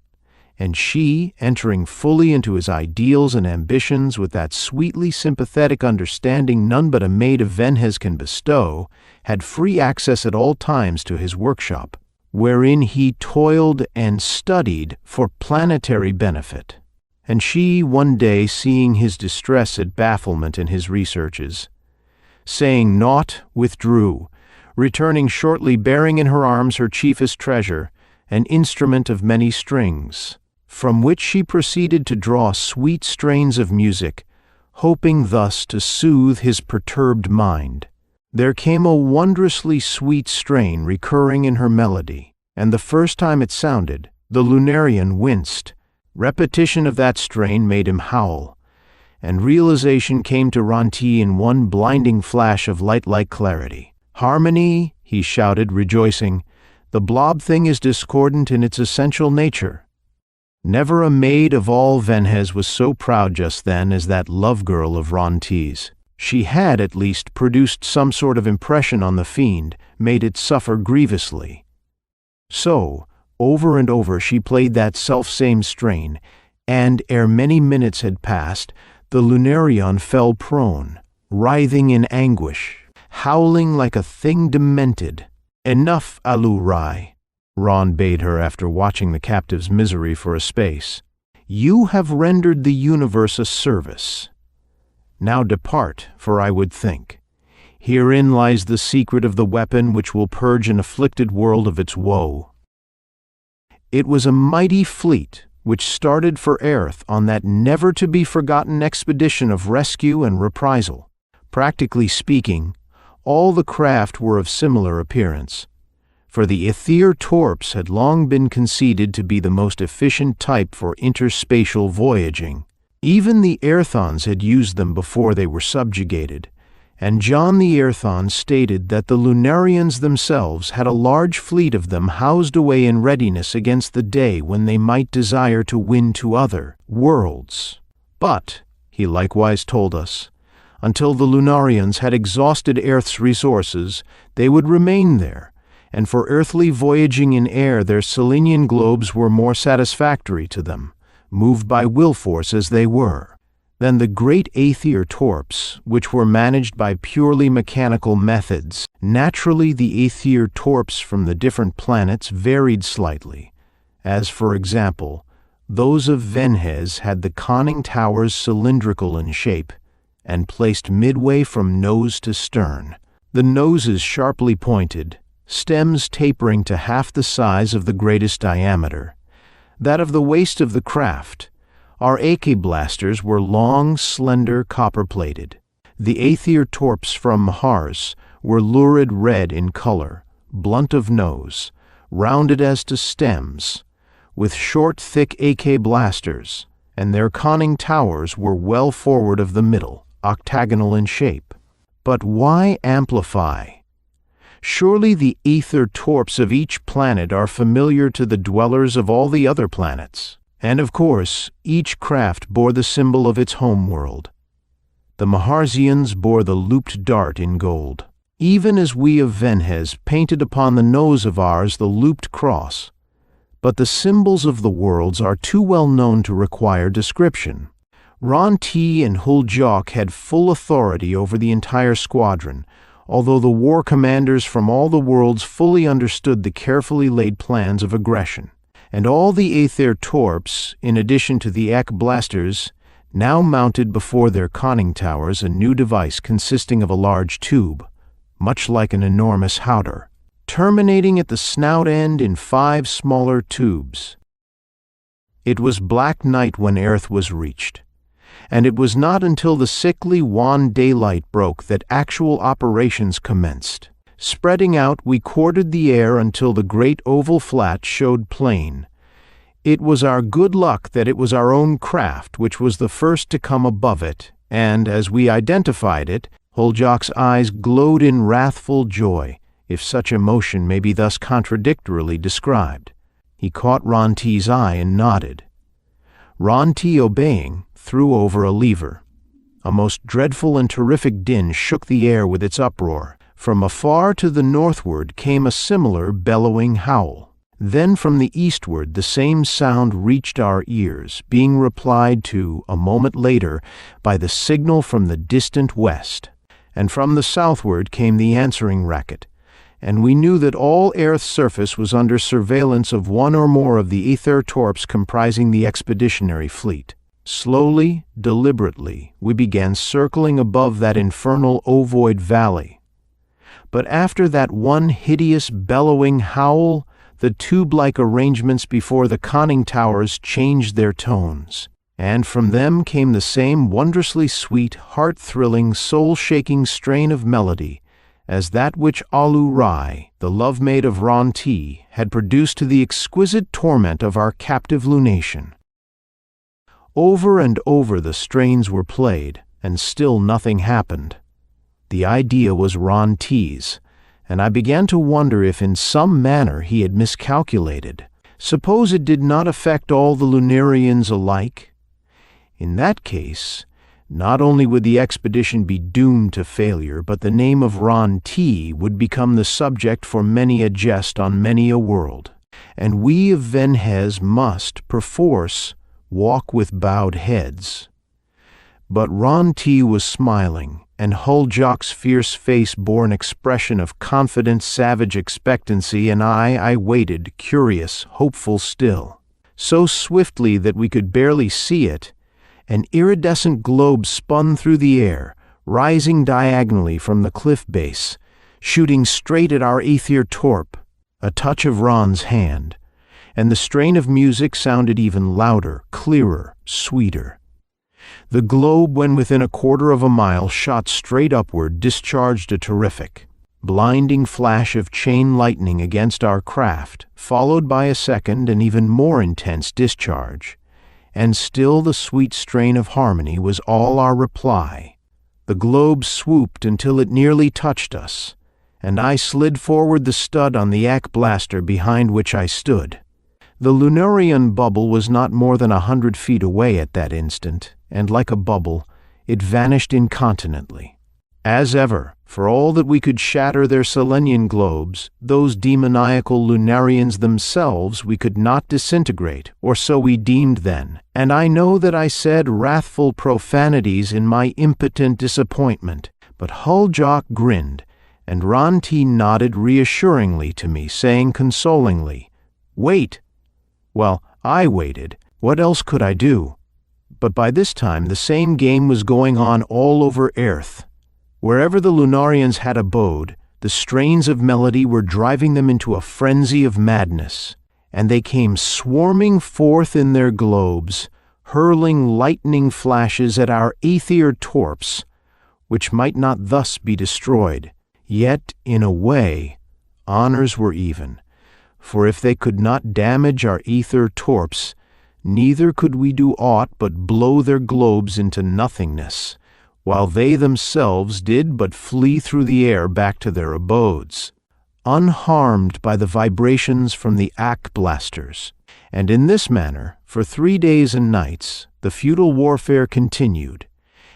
And she, entering fully into his ideals and ambitions with that sweetly sympathetic understanding none but a maid of Venhez can bestow, had free access at all times to his workshop, wherein he toiled and studied for planetary benefit. And she, one day, seeing his distress at bafflement in his researches, saying naught, withdrew, returning shortly bearing in her arms her chiefest treasure, an instrument of many strings, from which she proceeded to draw sweet strains of music, hoping thus to soothe his perturbed mind. There came a wondrously sweet strain recurring in her melody, and the first time it sounded, the Lunarian winced. Repetition of that strain made him howl, and realization came to Ron-T in one blinding flash of light-like clarity. "Harmony," he shouted, rejoicing. "The blob thing is discordant in its essential nature." Never a maid of all Venhez was so proud just then as that love-girl of Ron-T's. She had, at least, produced some sort of impression on the fiend, made it suffer grievously. So, over and over she played that self-same strain, and ere many minutes had passed, the Lunarian fell prone, writhing in anguish, howling like a thing demented. "Enough, Alu-Rai," Ron bade her after watching the captive's misery for a space. "You have rendered the universe a service. Now depart, for I would think. Herein lies the secret of the weapon which will purge an afflicted world of its woe." It was a mighty fleet which started for Aerith on that never-to-be-forgotten expedition of rescue and reprisal. Practically speaking, all the craft were of similar appearance. for the Aether torps had long been conceded to be the most efficient type for interspatial voyaging. Even the Aerthons had used them before they were subjugated, and John the Aerthon stated that the Lunarians themselves had a large fleet of them housed away in readiness against the day when they might desire to win to other worlds. But, he likewise told us, until the Lunarians had exhausted Earth's resources, they would remain there, and for earthly voyaging in air their Selenian globes were more satisfactory to them, moved by will force as they were, than the great Aether torps, which were managed by purely mechanical methods. Naturally, the Aether torps from the different planets varied slightly, as, for example, those of Venhez had the conning towers cylindrical in shape and placed midway from nose to stern, the noses sharply pointed, stems tapering to half the size of the greatest diameter. That of the waist of the craft, our AK blasters were long, slender, copper-plated. The Aether torps from Mars were lurid red in color, blunt of nose, rounded as to stems, with short, thick AK blasters, and their conning towers were well forward of the middle, octagonal in shape. But why amplify? Surely the Aether torps of each planet are familiar to the dwellers of all the other planets. And of course, each craft bore the symbol of its home world. The Maharsians bore the looped dart in gold, even as we of Venhez painted upon the nose of ours the looped cross. But the symbols of the worlds are too well known to require description. Ron T and Huljok had full authority over the entire squadron, although the war commanders from all the worlds fully understood the carefully laid plans of aggression. And all the Aether torps, in addition to the AK blasters, now mounted before their conning towers a new device consisting of a large tube, much like an enormous howdah, terminating at the snout end in 5 smaller tubes. It was black night when Earth was reached, and it was not until the sickly wan daylight broke that actual operations commenced. Spreading out, we courted the air until the great oval flat showed plain. It was our good luck that it was our own craft which was the first to come above it, and as we identified it, Huljok's eyes glowed in wrathful joy, if such emotion may be thus contradictorily described. He caught Ron T's eye and nodded. Ron T, obeying, threw over a lever. A most dreadful and terrific din shook the air with its uproar. From afar to the northward came a similar bellowing howl. Then from the eastward the same sound reached our ears, being replied to, a moment later, by the signal from the distant west. And from the southward came the answering racket, and we knew that all Earth's surface was under surveillance of one or more of the Aether torps comprising the expeditionary fleet. Slowly, deliberately, we began circling above that infernal ovoid valley. But after that one hideous bellowing howl, the tube-like arrangements before the conning towers changed their tones, and from them came the same wondrously sweet, heart-thrilling, soul-shaking strain of melody as that which Alu Rai, the love-maid of Ron T, had produced to the exquisite torment of our captive lunation. Over and over the strains were played, and still nothing happened. The idea was Ron T's, and I began to wonder if in some manner he had miscalculated. Suppose it did not affect all the Lunarians alike? In that case, not only would the expedition be doomed to failure, but the name of Ron T would become the subject for many a jest on many a world, and we of Venhez must, perforce, walk with bowed heads. But Ron T was smiling, and Huljok's fierce face bore an expression of confident, savage expectancy, and I waited, curious, hopeful still. So swiftly that we could barely see it, an iridescent globe spun through the air, rising diagonally from the cliff base, shooting straight at our Aether torp. A touch of Ron's hand, and the strain of music sounded even louder, clearer, sweeter. The globe, when within a quarter of a mile, shot straight upward, discharged a terrific, blinding flash of chain lightning against our craft, followed by a second and even more intense discharge. And still the sweet strain of harmony was all our reply. The globe swooped until it nearly touched us, and I slid forward the stud on the ACK blaster behind which I stood. The Lunarian bubble was not more than 100 feet away at that instant, and like a bubble, it vanished incontinently. As ever, for all that we could shatter their Selenian globes, those demoniacal Lunarians themselves we could not disintegrate, or so we deemed then, and I know that I said wrathful profanities in my impotent disappointment, but Huljok grinned, and Ronti nodded reassuringly to me, saying consolingly, "Wait." Well, I waited. What else could I do? But by this time the same game was going on all over Earth. Wherever the Lunarians had abode, the strains of melody were driving them into a frenzy of madness, and they came swarming forth in their globes, hurling lightning flashes at our aether torps, which might not thus be destroyed. Yet, in a way, honors were even, for if they could not damage our ether torps, neither could we do aught but blow their globes into nothingness, while they themselves did but flee through the air back to their abodes, unharmed by the vibrations from the ACK blasters. And in this manner, for 3 days and nights, the futile warfare continued,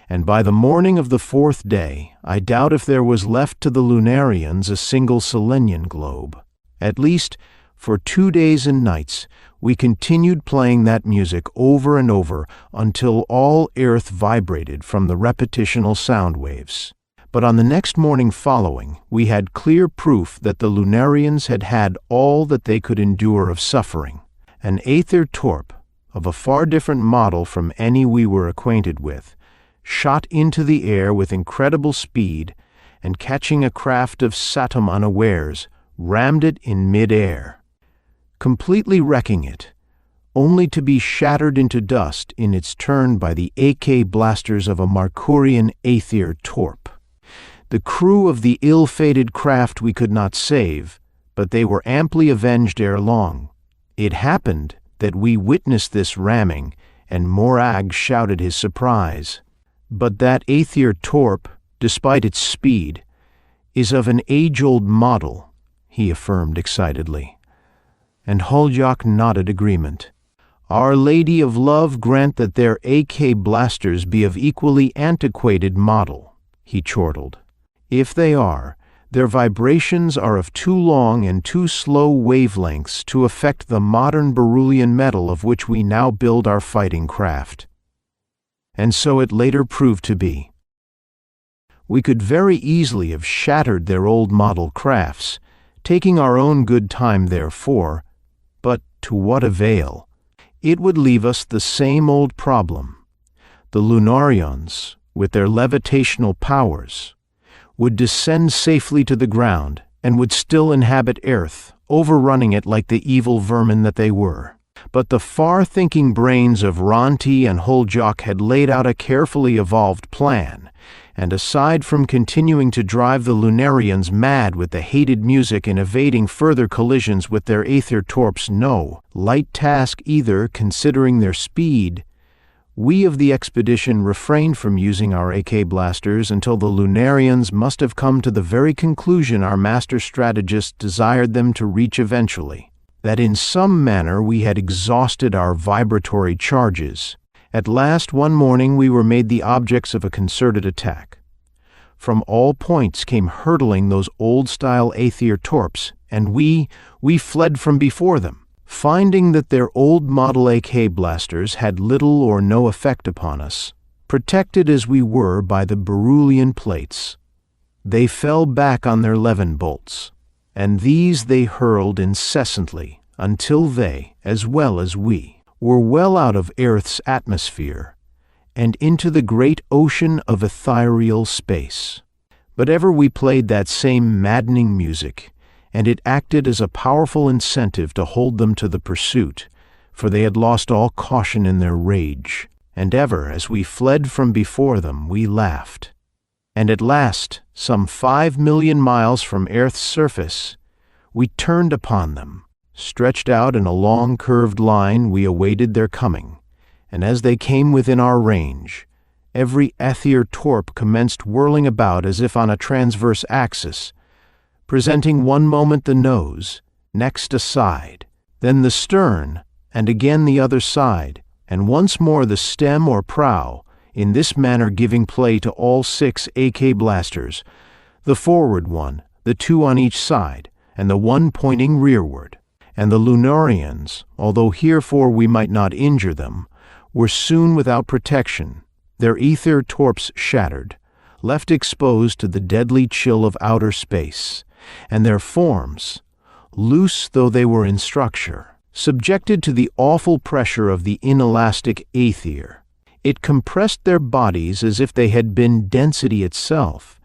and by the morning of the 4th day, I doubt if there was left to the Lunarians a single Selenian globe. At least, for 2 days and nights, we continued playing that music over and over until all Earth vibrated from the repetitional sound waves. But on the next morning following, we had clear proof that the Lunarians had had all that they could endure of suffering. An aether torp, of a far different model from any we were acquainted with, shot into the air with incredible speed, and catching a craft of Satum unawares, rammed it in mid-air, completely wrecking it, only to be shattered into dust in its turn by the AK blasters of a Markurian aether torp. The crew of the ill-fated craft we could not save, but they were amply avenged ere long. It happened that we witnessed this ramming, and Morag shouted his surprise. But that aether torp, despite its speed, is of an age-old model, he affirmed excitedly. And Huljok nodded agreement. Our Lady of Love grant that their AK blasters be of equally antiquated model, he chortled. If they are, their vibrations are of too long and too slow wavelengths to affect the modern beryllium metal of which we now build our fighting craft. And so it later proved to be. We could very easily have shattered their old model crafts, taking our own good time therefore, but to what avail? It would leave us the same old problem. The Lunarians, with their levitational powers, would descend safely to the ground and would still inhabit Earth, overrunning it like the evil vermin that they were. But the far-thinking brains of Ronti and Huljok had laid out a carefully evolved plan, and aside from continuing to drive the Lunarians mad with the hated music and evading further collisions with their aether torps, no light task either considering their speed, we of the expedition refrained from using our AK blasters until the Lunarians must have come to the very conclusion our master strategist desired them to reach eventually, that in some manner we had exhausted our vibratory charges. At last one morning we were made the objects of a concerted attack. From all points came hurtling those old-style aether torps, and we fled from before them, finding that their old model AK blasters had little or no effect upon us, protected as we were by the beryllium plates. They fell back on their levin bolts, and these they hurled incessantly until they, as well as we, were well out of Earth's atmosphere and into the great ocean of ethereal space. But ever we played that same maddening music, and it acted as a powerful incentive to hold them to the pursuit, for they had lost all caution in their rage, and ever as we fled from before them we laughed. And at last, some 5 million miles from Earth's surface, we turned upon them. Stretched out in a long curved line, we awaited their coming, and as they came within our range, every Aether torp commenced whirling about as if on a transverse axis, presenting one moment the nose, next a side, then the stern, and again the other side, and once more the stem or prow, in this manner giving play to all 6 AK blasters, the forward one, the 2 on each side, and the one pointing rearward. And the Lunarians, although herefore we might not injure them, were soon without protection, their ether torps shattered, left exposed to the deadly chill of outer space, and their forms, loose though they were in structure, subjected to the awful pressure of the inelastic Aether. It compressed their bodies as if they had been density itself,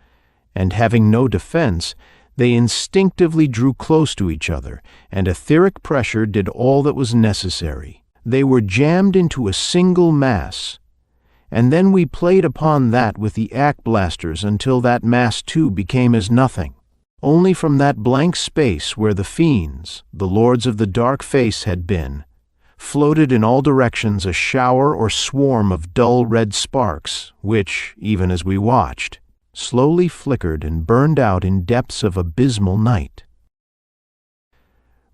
and having no defense, they instinctively drew close to each other, and etheric pressure did all that was necessary. They were jammed into a single mass, and then we played upon that with the AK blasters until that mass too became as nothing. Only from that blank space where the fiends, the lords of the dark face, had been, floated in all directions a shower or swarm of dull red sparks, which, even as we watched, slowly flickered and burned out in depths of abysmal night.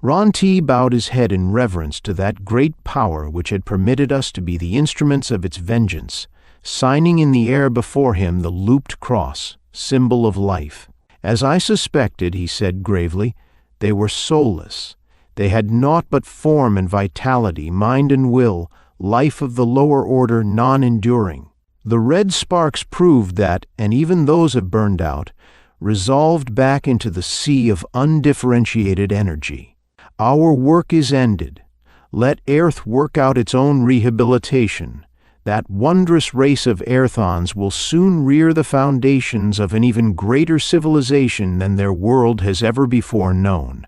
Ron T. bowed his head in reverence to that great power which had permitted us to be the instruments of its vengeance, signing in the air before him the looped cross, symbol of life. As I suspected, he said gravely, they were soulless. They had naught but form and vitality, mind and will, life of the lower order, non-enduring. The red sparks proved that, and even those have burned out, resolved back into the sea of undifferentiated energy. Our work is ended. Let Earth work out its own rehabilitation. That wondrous race of Earthons will soon rear the foundations of an even greater civilization than their world has ever before known.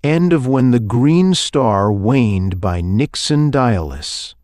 End of When the Green Star Waned by Nictzin Dyalhis.